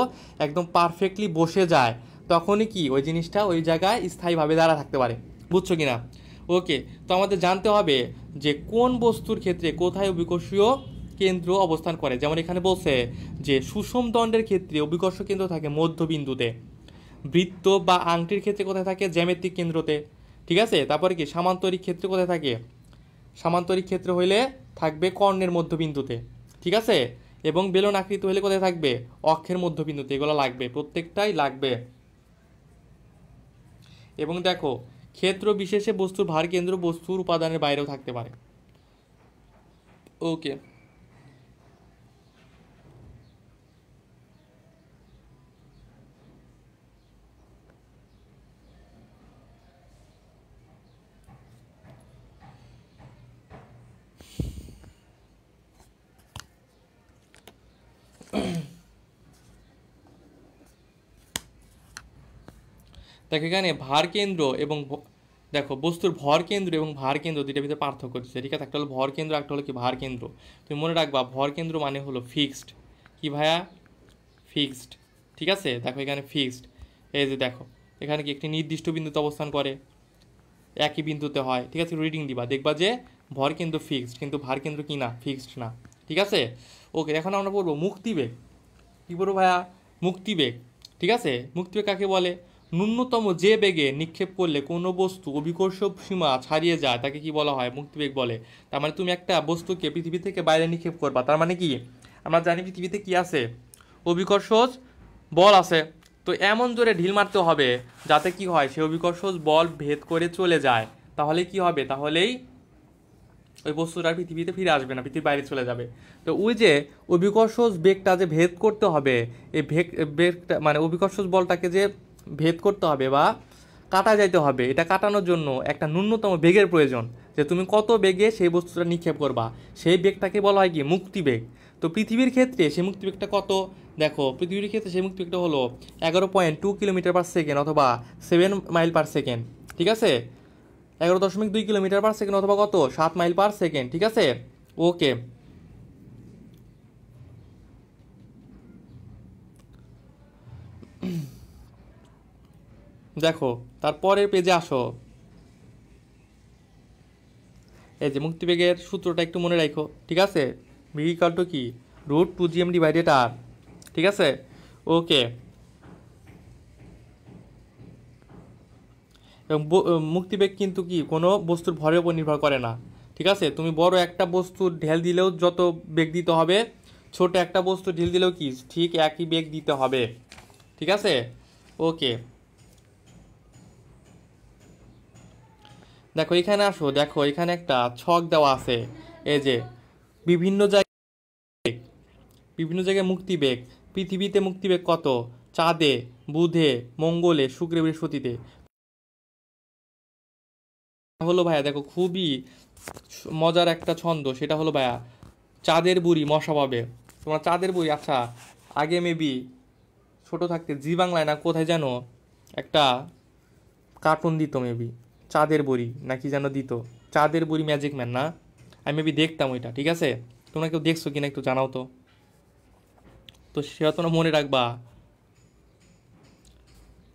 একদম পারফেক্টলি বসে যায়, তখনই কি ওই জিনিসটা ওই জায়গায় স্থায়ীভাবে দাঁড়া থাকতে পারে। বুঝছো কিনা? ওকে, তো আমাদের জানতে হবে যে কোন বস্তুর ক্ষেত্রে কোথায় অভিকর্ষীয় কেন্দ্র অবস্থান করে। যেমন এখানে বলছে যে সুষম দণ্ডের ক্ষেত্রে অভিকর্ষ কেন্দ্র থাকে মধ্যবিন্দুতে, বৃত্ত বা আংটির ক্ষেত্রে কোথায় থাকে, জ্যামিতিক কেন্দ্রতে। ঠিক আছে, তারপরে কি সামান্তরিক ক্ষেত্রে কোথায় থাকে, সামান্তরিক ক্ষেত্র হইলে থাকবে কর্ণের মধ্যবিন্দুতে। ঠিক আছে, এবং বেলন আকৃতি হলে কোথায় থাকবে, অক্ষের মধ্যবিন্দুতে। এগুলো লাগবে, প্রত্যেকটাই লাগবে। এবং দেখো ক্ষেত্র বিশেষে বস্তুর ভার কেন্দ্র বস্তুর উপাদানের বাইরেও থাকতে পারে। ওকে, দেখো এখানে ভার কেন্দ্র এবং দেখো বস্তুর ভর কেন্দ্র এবং ভার কেন্দ্র দুইটার ভিতরে পার্থক্য দিচ্ছে। ঠিক আছে, একটা হলো ভর কেন্দ্র, একটা হলো কি ভার কেন্দ্র। তুমি মনে রাখবা ভর কেন্দ্র মানে হলো ফিক্সড। কি ভাইয়া, ফিক্সড। ঠিক আছে, দেখো এখানে ফিক্সড, এই যে দেখো এখানে কি একটি নির্দিষ্ট বিন্দুতে অবস্থান করে, একই বিন্দুতে হয়। ঠিক আছে, রিডিং দিবা, দেখবা যে ভর কেন্দ্র ফিক্সড, কিন্তু ভার কেন্দ্র কি না, ফিক্সড না। ঠিক আছে, ওকে, এখন আমরা পড়বো মুক্তিবেগ। কী বলবো ভাইয়া, মুক্তিবেগ। ঠিক আছে, মুক্তিবেগ কাকে বলে, ন্যূনতম যে বেগে নিক্ষেপ করলে কোনো বস্তু অভিকর্ষ সীমা ছাড়িয়ে যায় তাকে কি বলা হয়, মুক্তিবেগ বলে। তার মানে তুমি একটা বস্তুকে পৃথিবী থেকে বাইরে নিক্ষেপ করবা, তার মানে কি, আমরা জানি পৃথিবীতে কি আছে, অভিকর্ষ বল আছে। তো এমন জোরে ঢিল মারতে হবে যাতে কি হয়, সে অভিকর্ষ বল ভেদ করে চলে যায়। তাহলে কি হবে, তাহলেই ওই বস্তুটা পৃথিবীতে ফিরে আসবে না, পৃথিবীর বাইরে চলে যাবে। তো ওই যে অভিকর্ষজ বেগটা যে ভেদ করতে হবে, এই বেগটা মানে অভিকর্ষজ বলটাকে যে ভেদ করতে হবে বা কাটা যাইতে হবে, এটা কাটানোর জন্য একটা ন্যূনতম বেগের প্রয়োজন, যে তুমি কত বেগে সেই বস্তুটা নিক্ষেপ করবা, সেই বেগটাকে বলা হয় কি মুক্তিবেগ। তো পৃথিবীর ক্ষেত্রে সেই মুক্তিবেগটা কত? দেখো পৃথিবীর ক্ষেত্রে সেই মুক্তিবেগটা হলো 11.2 কিলোমিটার পার সেকেন্ড অথবা 7 মাইল পার সেকেন্ড, ঠিক আছে? 11.2 কিলোমিটার পার সেকেন্ড অথবা কত 7 মাইল পার সেকেন্ড, ঠিক আছে? ওকে, দেখো তারপরের পেজে আসো। এই যে মুক্তিবেগের সূত্রটা একটু মনে রাখো, ঠিক আছে? ভি ইকুয়াল টু কি √2gm ডিভাইডেড আর, ঠিক আছে? ওকে, এবং মুক্তিবেগ কিন্তু কি কোনো বস্তুর ভরের উপর নির্ভর করে না, ঠিক আছে? তুমি বড় একটা বস্তুর ঢেল দিলেও যত বেগ দিতে হবে, ছোট একটা বস্তু ঢেল দিলেও কি ঠিক একই বেগ দিতে হবে, ঠিক আছে? ওকে, দেখো এখানে আসো, দেখো এখানে একটা ছক দেওয়া আছে। এই যে বিভিন্ন জায়গায় বিভিন্ন জায়গায় মুক্তিবেগ, পৃথিবীতে মুক্তিবেগ কত, চাঁদে, বুধে, মঙ্গলে, শুক্রে, বৃহস্পতিতে হলো ভাইয়া, দেখো খুবই মজার একটা ছন্দ, সেটা হলো ভাইয়া চাঁদের বুড়ি মশা পাবে। তোমার চাঁদের বুড়ি, আচ্ছা আগে মেবি ছোট থাকতে জি বাংলায় না কোথায় যেন একটা কার্টুন দিত, মেবি চাঁদের বুড়ি নাকি যেন দিত, চাঁদের বুড়ি ম্যাজিক ম্যান না, আমি মেবি দেখতাম ওইটা, ঠিক আছে? তোমরা কেউ দেখছো কিনা একটু জানাও তো। তো সেটা তোমরা মনে রাখবা,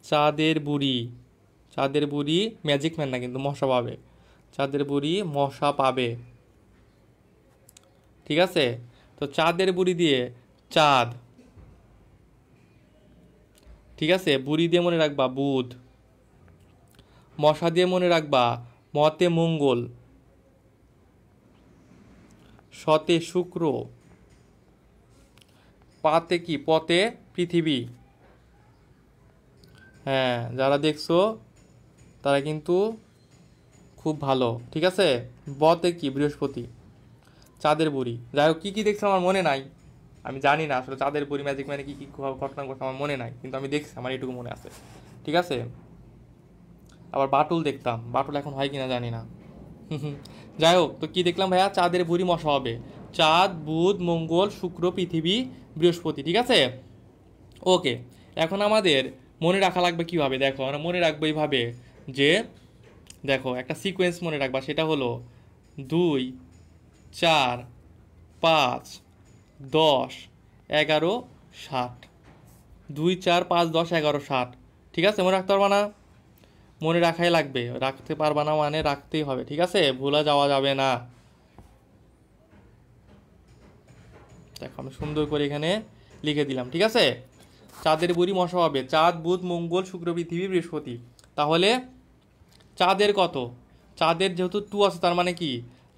চাঁদের বুড়ি, চাঁদের বুড়ি ম্যাজিক ম্যান না কিন্তু মশা পাবে, চাঁদের বুড়ি মশা পাবে, ঠিক আছে? তো চাঁদের বুড়ি দিয়ে চাঁদ, ঠিক আছে? বুড়ি দিয়ে মনে রাখবা বুধ, মশা দিয়ে মনে রাখবা মতে মঙ্গল, শতে শুক্র, পাতে কি পতে পৃথিবী। হ্যাঁ, যারা দেখছো তারা কিন্তু খুব ভালো, ঠিক আছে? বতে কি বৃহস্পতি, চাঁদের বুড়ি। যাই হোক, কী কী দেখছিলাম আমার মনে নাই, আমি জানি না আসলে চাঁদের বুড়ি ম্যাজিক মানে কী কী ঘটনা ঘটছে আমার মনে নাই, কিন্তু আমি দেখছি, আমার এটুকু মনে আছে, ঠিক আছে? আবার বাটুল দেখতাম, বাটুল এখন হয় কিনা জানি না। যাই হোক, তো কী দেখলাম ভাইয়া, চাঁদের বুড়ি মশা হবে, চাঁদ, বুধ, মঙ্গল, শুক্র, পৃথিবী, বৃহস্পতি, ঠিক আছে? ওকে, এখন আমাদের মনে রাখা লাগবে কিভাবে, দেখো আমরা মনে রাখবো এইভাবে যে, দেখো একটা সিকোয়েন্স মনে রাখবা, সেটা হলো 2, 4, 5, 10, 11, 60, 2, 4, 5, 10, 11, 60, ঠিক আছে? মনে রাখতে পারবা না? মনে রাখাই লাগবে, রাখতে পারবা না মানে রাখতেই হবে, ঠিক আছে? ভুলা যাওয়া যাবে না। দেখো আমি সুন্দর করে এখানে লিখে দিলাম, ঠিক আছে? চাঁদের বুড়ি মশা হবে, চাঁদ, বুধ, মঙ্গল, শুক্র, পৃথিবী, বৃহস্পতি। তাহলে চাঁদের কত, চাঁদের যেহেতু 2 আছে, তার মানে কি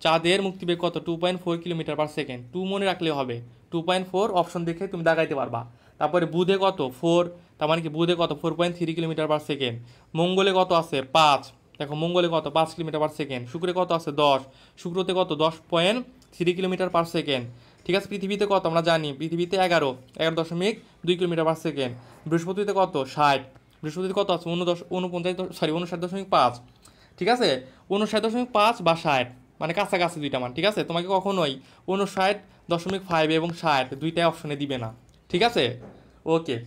চাঁদের মুক্তিবেগ কত, 2.4 কিলোমিটার পার সেকেন্ড। 2 মনে রাখলে হবে, 2.4 অপশন দেখে তুমি দাগাইতে পারবা। তারপরে বুধে কত 4, তার মানে কি বুধে কত 4.3 কিলোমিটার পার সেকেন্ড। মঙ্গলে কত আছে 5, দেখো মঙ্গলে কত 5 কিলোমিটার পার সেকেন্ড। শুক্রে কত আছে 10, শুক্রতে কত 10.3 কিলোমিটার পার সেকেন্ড, ঠিক আছে? পৃথিবীতে কত আমরা জানি, পৃথিবীতে 11.2 কিলোমিটার পার সেকেন্ড। বৃহস্পতিতে কত 60, বৃহস্পতিতে কত আছে 59.5, ঠিক আছে? 59.5 বা 60, মানে কাছাকাছি দুইটা মান, ঠিক আছে? তোমাকে কখনোই 59.5 এবং 60 দুইটাই অপশনে দিবে না, ঠিক আছে? ওকে,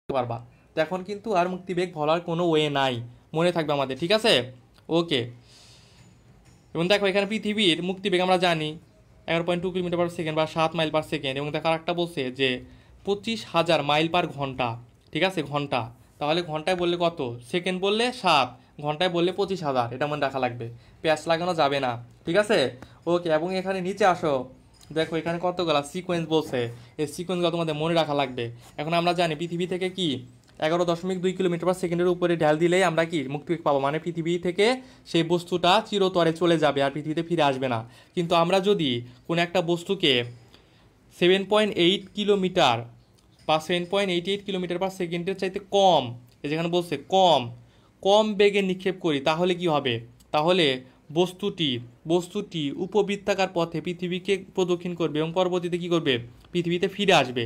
পারবা। তো এখন কিন্তু আর মুক্তিবেগ বলার কোনো ওয়ে নাই, মনে থাকবে আমাদের, ঠিক আছে? ওকে, এবং দেখো এখানে পৃথিবীর মুক্তিবেগ আমরা জানি 11.2 কিলোমিটার পার সেকেন্ড বা 7 মাইল পার সেকেন্ড, এবং দেখো আরেকটা বলছে যে 25,000 মাইল পার ঘন্টা, ঠিক আছে? ঘন্টা, তাহলে ঘন্টায় বললে কত, সেকেন্ড বললে 7, ঘন্টায় বললে 25,000, এটা মনে রাখা লাগবে, প্যাচ লাগানো যাবে না, ঠিক আছে? ওকে, এবং এখানে নিচে আসো, দেখো এখানে কতগুলা সিকোয়েন্স বলছে, এই সিকোয়েন্সগুলো তোমাদের মনে রাখা লাগবে। এখন আমরা জানি পৃথিবী থেকে কি 11.2 কিলোমিটার পার সেকেন্ডের উপরে ঢাল দিলেই আমরা কি মুক্তিবেগ পাবো, মানে পৃথিবী থেকে সেই বস্তুটা চিরতরে চলে যাবে আর পৃথিবীতে ফিরে আসবে না। কিন্তু আমরা যদি কোনো একটা বস্তুকে 7.8 কিলোমিটার বা 7.88 কিলোমিটার পার সেকেন্ডের চাইতে কম, এই যেখানে বলছে কম, কম বেগে নিক্ষেপ করি, তাহলে কি হবে, তাহলে বস্তুটি বস্তুটি উপবৃত্তাকার পথে পৃথিবীকে প্রদক্ষিণ করবে এবং পরবর্তীতে কি করবে, পৃথিবীতে ফিরে আসবে।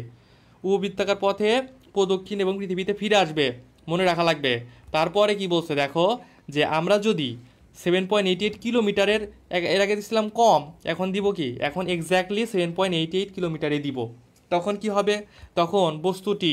উপবৃত্তাকার পথে প্রদক্ষিণ এবং পৃথিবীতে ফিরে আসবে, মনে রাখা লাগবে। তারপরে কি বলছে দেখো, যে আমরা যদি 7.88 কিলোমিটারের, এর আগে দিচ্ছিলাম কম, এখন দিব কি, এখন এক্স্যাক্টলি 7.88 কিলোমিটারে দিব। তখন কি হবে, তখন বস্তুটি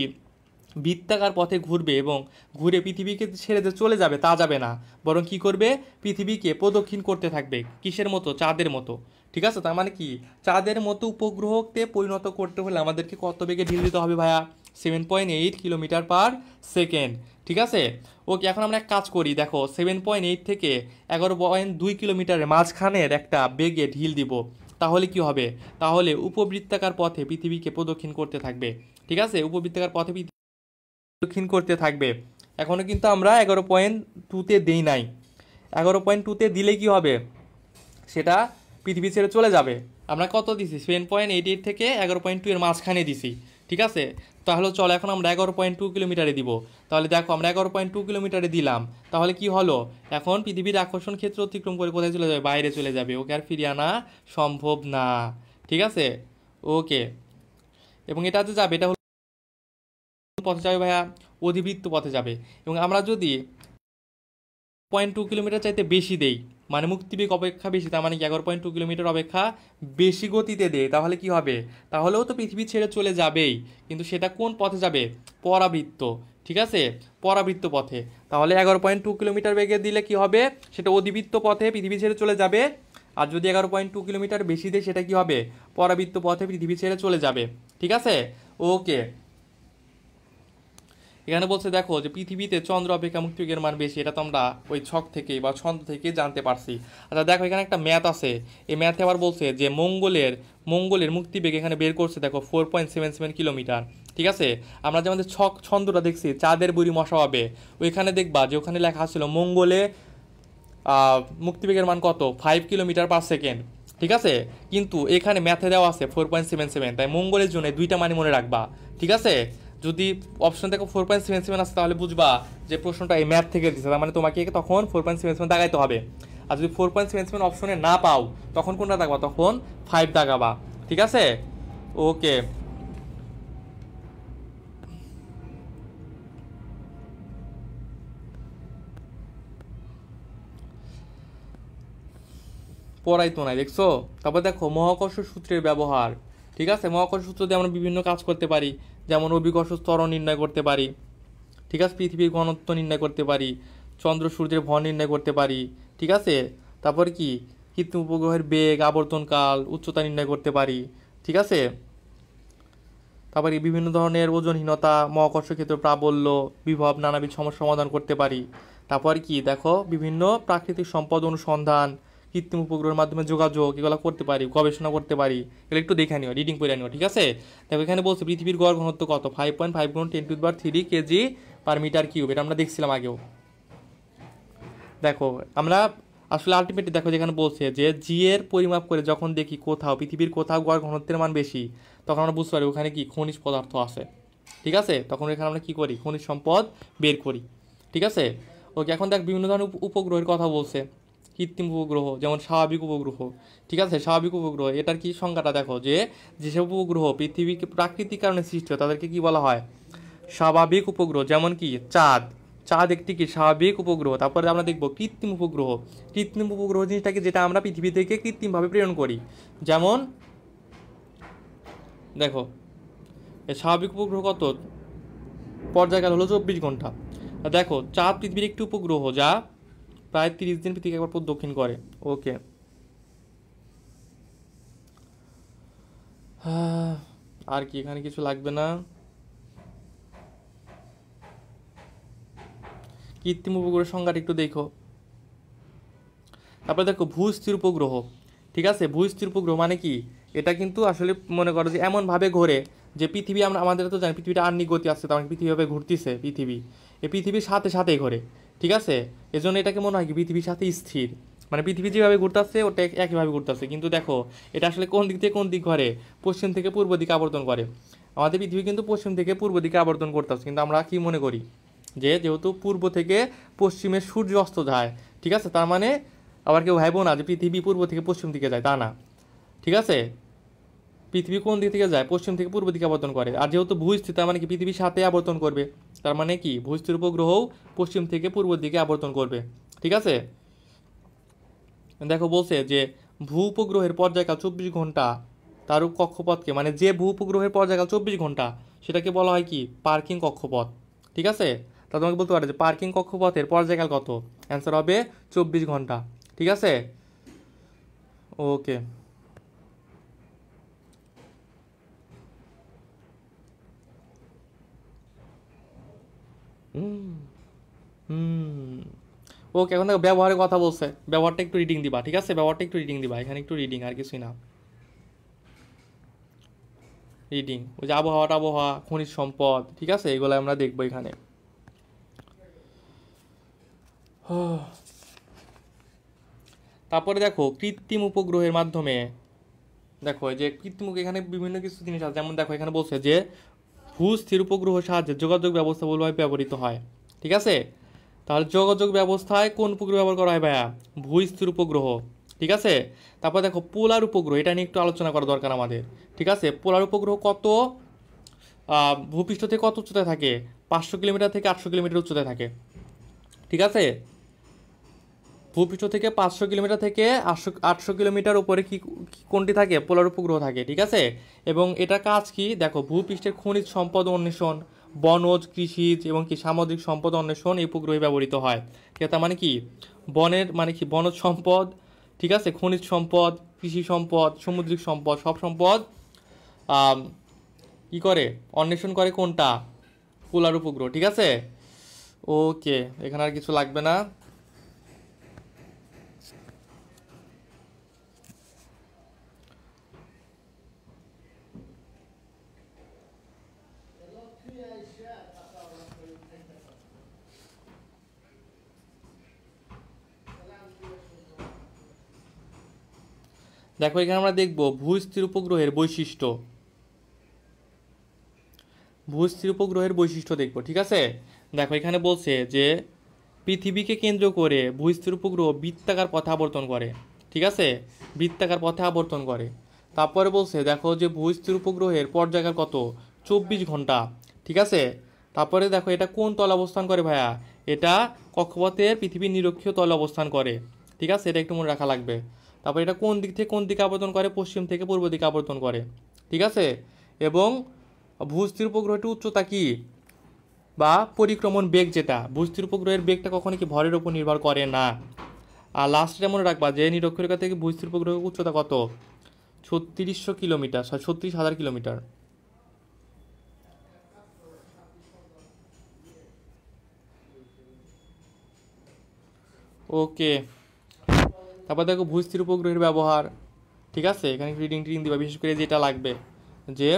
বৃত্তাকার পথে ঘুরবে এবং ঘুরে পৃথিবীকে ছেড়ে যে চলে যাবে তা যাবে না, বরং কি করবে, পৃথিবীকে প্রদক্ষিণ করতে থাকবে। কিসের মতো, চাঁদের মতো। ঠিক আছে, তার মানে কি, চাঁদের মতো উপগ্রহকে পরিণত করতে হলে আমাদেরকে কত বেগে ঢিল দিতে হবে ভাইয়া, 7.8 কিলোমিটার পার সেকেন্ড। ঠিক আছে, ওকে। এখন আমরা এক কাজ করি, দেখো 7.8 থেকে 11.2 কিলোমিটারের মাঝখানের একটা বেগে ঢিল দিব। তাহলে কি হবে, তাহলে উপবৃত্তাকার পথে পৃথিবীকে প্রদক্ষিণ করতে থাকবে। ঠিক আছে, উপবৃত্তাকার পথে দক্ষিণ করতে থাকবে। এখনও কিন্তু আমরা 11.2-তে দেই নাই। 11.2-তে দিলে কি হবে, সেটা পৃথিবী ছেড়ে চলে যাবে। আমরা কত দিছি, 7.88 থেকে 11.2 এর মাঝখানে দিছি। ঠিক আছে, তাহলে চলো এখন আমরা 11.2 কিলোমিটারে দিব। তাহলে দেখো আমরা 11.2 কিলোমিটারে দিলাম, তাহলে কি হলো, এখন পৃথিবীর আকর্ষণ ক্ষেত্র অতিক্রম করে কোথায় চলে যাবে, বাইরে চলে যাবে। ওকে আর ফিরিয়ে আনা সম্ভব না। ঠিক আছে, ওকে। এবং এটা যে যাবে, এটা পথে যাবে ভাইয়া, অধিবৃত্ত পথে যাবে। এবং আমরা যদি 0.2 কিলোমিটার চাইতে বেশি দেই, মানে মুক্তিবেগ অপেক্ষা বেশি, তার মানে কি 11.2 কিলোমিটার অপেক্ষা বেশি গতিতে দেয়, তাহলে কি হবে, তাহলেও তো পৃথিবী ছেড়ে চলে যাবেই, কিন্তু সেটা কোন পথে যাবে, পরাবৃত্ত। ঠিক আছে, পরাবৃত্ত পথে। তাহলে 11.2 কিলোমিটার বেগে দিলে কি হবে, সেটা অধিবৃত্ত পথে পৃথিবী ছেড়ে চলে যাবে। আর যদি 11.2 কিলোমিটার বেশি দেয়, সেটা কি হবে, পরাবৃত্ত পথে পৃথিবী ছেড়ে চলে যাবে। ঠিক আছে, ওকে। এখানে বলছে দেখো যে পৃথিবীতে চন্দ্র অপেক্ষা মুক্তিবেগের মান বেশি, এটা তো আমরা ওই ছক থেকে বা ছন্দ থেকে জানতে পারছি। আচ্ছা দেখো, এখানে একটা ম্যাথ আছে, এই ম্যাথে আবার বলছে যে মঙ্গলের মুক্তিবেগ এখানে বের করছে দেখো 4.77 কিলোমিটার। ঠিক আছে, আমরা যে আমাদের ছন্দটা দেখছি চাঁদের বুড়ি মশা হবে, ওইখানে দেখবা যে ওখানে লেখা ছিল মঙ্গলে মুক্তিবেগের মান কত, 5 কিলোমিটার পার সেকেন্ড। ঠিক আছে, কিন্তু এখানে ম্যাথে দেওয়া আছে 4.77, তাই মঙ্গলের জন্য দুইটা মানে মনে রাখবা। ঠিক আছে, যদি অপশন দেখো 4.77 আছে, তাহলে বুঝবা যে প্রশ্নটা এই ম্যাথ থেকে দিচ্ছে, তার মানে তোমাকে তখন 4.77 দাগাইতে হবে। আর যদি 4.77 অপশনে না পাও, তখন কোনটা দাগাবা, তখন 5 দাগাবা। ঠিক আছে, ওকে। পড়াই তো নাই, দেখছো। তারপর দেখো মহাকর্ষ সূত্রের ব্যবহার। ঠিক আছে, মহাকর্ষ সূত্র দিয়ে আমরা বিভিন্ন কাজ করতে পারি, যেমন অভিকর্ষ ত্বরণ নির্ণয় করতে পারি। ঠিক আছে, পৃথিবীর ঘনত্ব নির্ণয় করতে পারি, চন্দ্র সূর্যের ভর নির্ণয় করতে পারি। ঠিক আছে, তারপর কি, কৃত্রিম উপগ্রহের বেগ, আবর্তনকাল, উচ্চতা নির্ণয় করতে পারি। ঠিক আছে, তারপরে বিভিন্ন ধরনের ওজনহীনতা, মহাকর্ষ ক্ষেত্র প্রাবল্য, বিভব, নানাবিধ সমস্যা সমাধান করতে পারি। তারপর কি দেখো, বিভিন্ন প্রাকৃতিক সম্পদ অনুসন্ধান, কৃত্রিম উপগ্রহের মাধ্যমে যোগাযোগ, এগুলো করতে পারি, গবেষণা করতে পারি। এগুলো একটু দেখে নিও, রিডিং করে নিও। ঠিক আছে, দেখো এখানে বলছে পৃথিবীর গড় ঘনত্ব কত, 5.5 × 10⁻³ কেজি পার মিটার কিউব, এটা আমরা দেখছিলাম আগেও। দেখো আমরা আসলে আলটিমেটলি দেখো যেখানে বলছে যে জি এর পরিমাপ করে যখন দেখি কোথাও পৃথিবীর কোথাও গড় ঘনত্বের মান বেশি, তখন আমরা বুঝতে পারি ওখানে কি খনিজ পদার্থ আছে। ঠিক আছে, তখন এখানে আমরা কি করি, খনিজ সম্পদ বের করি। ঠিক আছে, ওকে। এখন দেখ বিভিন্ন ধরনের উপগ্রহের কথা বলছে, কৃত্রিম উপগ্রহ যেমন স্বাভাবিক উপগ্রহ। ঠিক আছে, স্বাভাবিক উপগ্রহ এটার কি সংজ্ঞাটা দেখো, যে যেসব উপগ্রহ পৃথিবীকে প্রাকৃতিক কারণে সৃষ্টি হয় তাদেরকে কি বলা হয়, স্বাভাবিক উপগ্রহ। যেমন কি চাঁদ একটি কি স্বাভাবিক উপগ্রহ। তারপরে আমরা দেখব কৃত্রিম উপগ্রহ। কৃত্রিম উপগ্রহ জিনিসটাকে যেটা আমরা পৃথিবী থেকে কৃত্রিমভাবে প্রেরণ করি। যেমন দেখো এই স্বাভাবিক উপগ্রহ কত, পর্যায়কাল হলো 24 ঘন্টা। দেখো চাঁদ পৃথিবীর একটি উপগ্রহ যা প্রায় 30 দিন পৃথিবীকে একবার প্রদক্ষিণ করে। ওকে, আর কি এখানে কিছু লাগবে না। কৃত্রিম উপগ্রহের সংজ্ঞাটা একটু দেখো। তারপরে দেখো ভূস্থির উপগ্রহ। ঠিক আছে, ভূস্থির উপগ্রহ মানে কি, এটা কিন্তু আসলে মনে করো যে এমনভাবে ঘোরে যে পৃথিবী, আমরা আমাদের তো জানি পৃথিবীটা আহ্নিক গতি আসছে, তার মানে পৃথিবীভাবে ঘুরতেছে, এই পৃথিবীর সাথে সাথেই ঘোরে। ঠিক আছে, এজন্য এটাকে মনে হয় কি পৃথিবীর সাথে স্থির, মানে পৃথিবী যেভাবে ঘুরতেছে ওটা একইভাবে ঘুরতেছে। কিন্তু দেখো এটা আসলে কোন দিক থেকে কোন দিক ঘরে, পশ্চিম থেকে পূর্ব দিকে আবর্তন করে। আমাদের পৃথিবী কিন্তু পশ্চিম থেকে পূর্ব দিকে আবর্তন করতেছে, কিন্তু আমরা কি মনে করি যে যেহেতু পূর্ব থেকে পশ্চিমে সূর্য অস্ত যায়, ঠিক আছে, তার মানে আবার কেউ ভাইবো না যে পৃথিবী পূর্ব থেকে পশ্চিম দিকে যায়, তা না, ঠিক আছে। পৃথিবী কোন দিক থেকে যায়? পশ্চিম থেকে পূর্ব দিকে আবর্তন করে। আর যেহেতু ভূস্থির, তার মানে কি পৃথিবীর সাথে আবর্তন করবে, তার মানে কি ভূস্থির উপগ্রহও পশ্চিম থেকে পূর্ব দিকে আবর্তন করবে, ঠিক আছে। দেখো বলছে যে ভূ উপগ্রহের পর্যায়কাল 24 ঘন্টা, তার কক্ষপথকে, মানে যে ভূ উপগ্রহের পর্যায়কাল 24 ঘন্টা, সেটাকে বলা হয় কি পার্কিং কক্ষপথ, ঠিক আছে। তা তোমাকে বলতে পারে যে পার্কিং কক্ষপথের পর্যায়কাল কত, অ্যান্সার হবে 24 ঘন্টা, ঠিক আছে। ওকে। হুম হুম ওকে, এখন দেখো ব্যবহারের কথা বলছে, ব্যবহারটা একটু রিডিং দিবা, ঠিক আছে, ব্যবহারটা একটু রিডিং দিবা, এখানে একটু রিডিং, আর কিছুই না। রিডিং, ওই যে আবহাওয়া, খনিজ সম্পদ, ঠিক আছে, এগুলো আমরা দেখবো এখানে। তারপরে দেখো কৃত্রিম উপগ্রহের মাধ্যমে, দেখো এই যে কৃত্রিম, এখানে বিভিন্ন কিছু জিনিস আছে, যেমন দেখো এখানে বলছে যে ভূস্থির উপগ্রহের সাহায্যে যোগাযোগ ব্যবস্থা বহুলভাবে ব্যবহৃত হয়, ঠিক আছে। তাহলে যোগাযোগ ব্যবস্থায় কোন উপগ্রহ ব্যবহার করা হয় ভাইয়া? ভূস্থির উপগ্রহ, ঠিক আছে। তারপর দেখো পোলার উপগ্রহ, এটা নিয়ে একটু আলোচনা করা দরকার আমাদের, ঠিক আছে। পোলার উপগ্রহ কত ভূপৃষ্ঠ থেকে কত উচ্চতায় থাকে? 500 কিলোমিটার থেকে 800 কিলোমিটার উচ্চতায় থাকে, ঠিক আছে। ভূপৃষ্ঠ থেকে 500 কিলোমিটার থেকে 800 কিলোমিটার উপরে কোনটি থাকে? পোলার উপগ্রহ থাকে, ঠিক আছে। এবং এটা কাজ কি? দেখো ভূপৃষ্ঠের খনিজ সম্পদ অন্বেষণ, বনজ, কৃষিজ এবং কি সামুদ্রিক সম্পদ অন্বেষণ এই উপগ্রহে ব্যবহৃত হয়, ঠিক আছে। তার মানে কি বনের, মানে কি বনজ সম্পদ, ঠিক আছে, খনিজ সম্পদ, কৃষি সম্পদ, সামুদ্রিক সম্পদ, সব সম্পদ আম, কি করে অন্বেষণ করে কোনটা? পোলার উপগ্রহ, ঠিক আছে। ওকে, এখানে আর কিছু লাগবে না। দেখো এখানে আমরা দেখব ভূস্থির উপগ্রহের বৈশিষ্ট্য, ভূস্থির উপগ্রহের বৈশিষ্ট্য দেখব, ঠিক আছে। দেখো এখানে বলছে যে পৃথিবীকে কেন্দ্র করে ভূস্থির উপগ্রহ বৃত্তাকার পথে আবর্তন করে, ঠিক আছে, বৃত্তাকার পথে আবর্তন করে। তারপরে বলছে দেখো যে ভূস্থির উপগ্রহের পর্যায়কাল কত? 24 ঘন্টা, ঠিক আছে। তারপরে দেখো এটা কোন তলে অবস্থান করে ভাইয়া? এটা কক্ষপথের পৃথিবীর নিরক্ষীয় তলে অবস্থান করে, ঠিক আছে, এটা একটু মনে রাখা লাগবে। তারপর এটা কোন দিক থেকে কোন দিকে আবর্তন করে? পশ্চিম থেকে পূর্ব দিকে আবর্তন করে, ঠিক আছে। এবং ভূস্থির উপগ্রহটির উচ্চতা কি বা পরিক্রমণ বেগ, যেটা ভূস্থির উপগ্রহের বেগটা কখনো কি ভরের উপর নির্ভর করে না। আর লাস্টে মনে রাখবা যে নিরক্ষরেখা থেকে ভূস্থির উপগ্রহের উচ্চতা কত? 3600 কিলোমিটার, 36,000 কিলোমিটার। ওকে। তারপর দেখো ভূস্থির উপগ্রহের ব্যবহার, ঠিক আছে, এখানে রিডিং টিডিং দিবা, বিশেষ করে যেটা লাগবে যে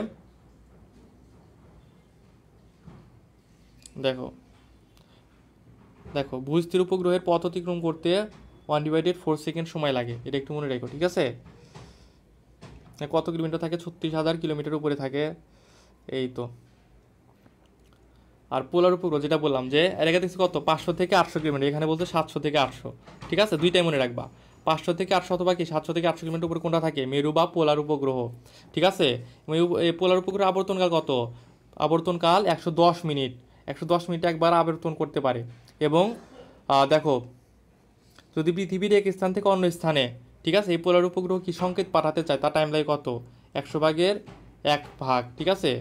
দেখো, দেখো ভূস্থির উপগ্রহের পথ অতিক্রম করতে 1/4 সেকেন্ড সময় লাগে, এটা একটু মনে রেখো, ঠিক আছে। কত কিলোমিটার থাকে? 36,000 কিলোমিটার উপরে থাকে, এই তো। আর পোলার উপগ্রহ যেটা বললাম যে এলাকা দেখছি কত? 500 থেকে 800 কিলোমিটার, এখানে বলতে 700 থেকে 800, ঠিক আছে, দুইটাই মনে রাখবা। 500 থেকে 800 অথবা কি 700 থেকে 800 কিলোমিটার উপরে কোনটা থাকে? মেরু বা পোলার উপগ্রহ, ঠিক আছে। পোলার উপগ্রহ আবর্তনকাল কত? আবর্তনকাল 110 মিনিট, 110 মিনিট একবার আবর্তন করতে পারে। এবং দেখো যদি পৃথিবীর এক স্থান থেকে অন্য স্থানে, ঠিক আছে, এই পোলার উপগ্রহ কি সংকেত পাঠাতে চায়, তার টাইম লাগে কত? 100 ভাগের 1 ভাগ, ঠিক আছে,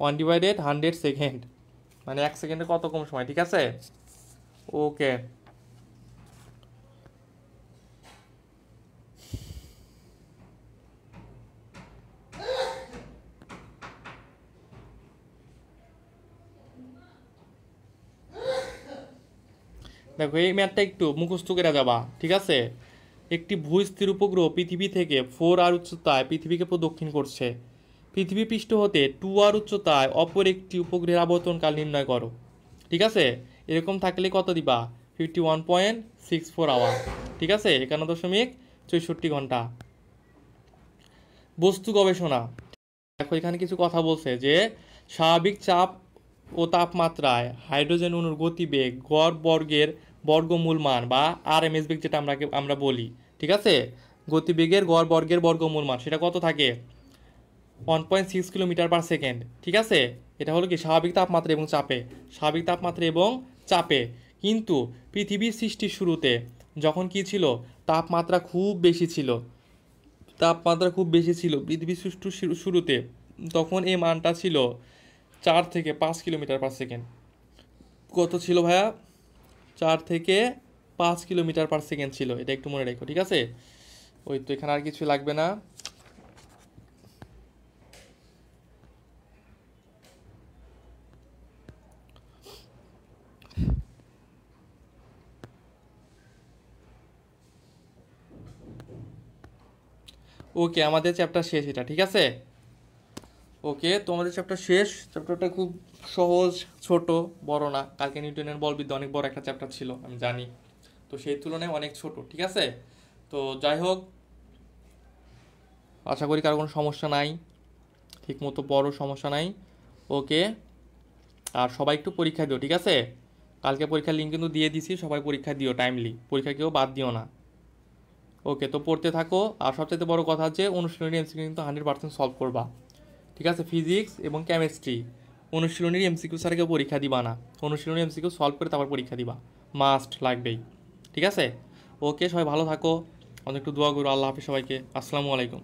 1/100 সেকেন্ড, মানে 1 সেকেন্ডে কত কম সময়, ঠিক আছে। ওকে। দেখো এই ম্যাথটা একটু মুখস্থ করে যাবা, ঠিক আছে। একটি ভূস্থির উপগ্রহ পৃথিবী থেকে 4 আর উচ্চতায় পৃথিবীকে প্রদক্ষিণ করছে। পৃথিবী পৃষ্ঠ হতে 2 আর উচ্চতায় অপর একটি উপগ্রহের আবর্তনকাল নির্ণয় করো, ঠিক আছে। এরকম থাকলে কত দিবা? 51.64 আওয়ার, ঠিক আছে, 51.64 ঘন্টা। বস্তু গবেষণা, দেখো এখানে কিছু কথা বলছে যে স্বাভাবিক চাপ ও তাপমাত্রায় হাইড্রোজেন অণুর গতিবেগ গড় বর্গের বর্গমূল মান বা আরএমএস বেগ যেটা আমরা বলি, ঠিক আছে, গতিবেগের গড় বর্গের বর্গমূল মান সেটা কত থাকে? 1.6 কিলোমিটার/সেকেন্ড, ঠিক আছে। এটা হলো কি স্বাভাবিক তাপমাত্রা এবং চাপে, স্বাভাবিক তাপমাত্রা এবং চাপে। কিন্তু পৃথিবীর সৃষ্টির শুরুতে যখন কি ছিল, তাপমাত্রা খুব বেশি ছিল, তাপমাত্রা খুব বেশি ছিল পৃথিবীর সৃষ্টির শুরুতে, তখন এই মানটা ছিল 4 থেকে 5 কিলোমিটার/সেকেন্ড। কত ছিল ভাইয়া? 4 থেকে 5 কিলোমিটার/সেকেন্ড ছিল, এটা একটু মনে রেখো, ঠিক আছে। ওই তো, এখানে আর কিছু লাগবে না। ওকে, আমাদের চ্যাপ্টার শেষ এটা, ঠিক আছে। ওকে, তোমাদের চ্যাপ্টার শেষ। চ্যাপ্টারটা খুব সহজ, ছোট, বড় না। কালকে নিউটনের বলবিদ্যা অনেক বড় একটা চ্যাপ্টার ছিল, আমি জানি, তো সেই তুলনায় অনেক ছোট, ঠিক আছে। তো যাই হোক, আশা করি কারো কোনো সমস্যা নাই, ঠিক মতো বড় সমস্যা নাই। ওকে, আর সবাই একটু পরীক্ষা দিও, ঠিক আছে। কালকে পরীক্ষার লিঙ্ক কিন্তু দিয়ে দিছি, সবাই পরীক্ষা দিও টাইমলি, পরীক্ষা কেউ বাদ দিও না। ওকে, তো পড়তে থাকো। আর সবচেয়ে বড় কথা হচ্ছে অনুশীলনী এমসিকিউ কিন্তু 100% সলভ করবা, ঠিক আছে। ফিজিক্স এবং কেমিস্ট্রি অনুশীলনীর এমসিকিউ ছাড়া কেউ পরীক্ষা দিবা না, অনুশীলনী এমসিকিউ সলভ করে তারপর পরীক্ষা দিবা, মাস্ট লাগবেই, ঠিক আছে। ওকে, সবাই ভালো থাকো, আমাদের একটু দোয়া করো। আল্লাহ হাফিজ সবাইকে, আসসালামু আলাইকুম।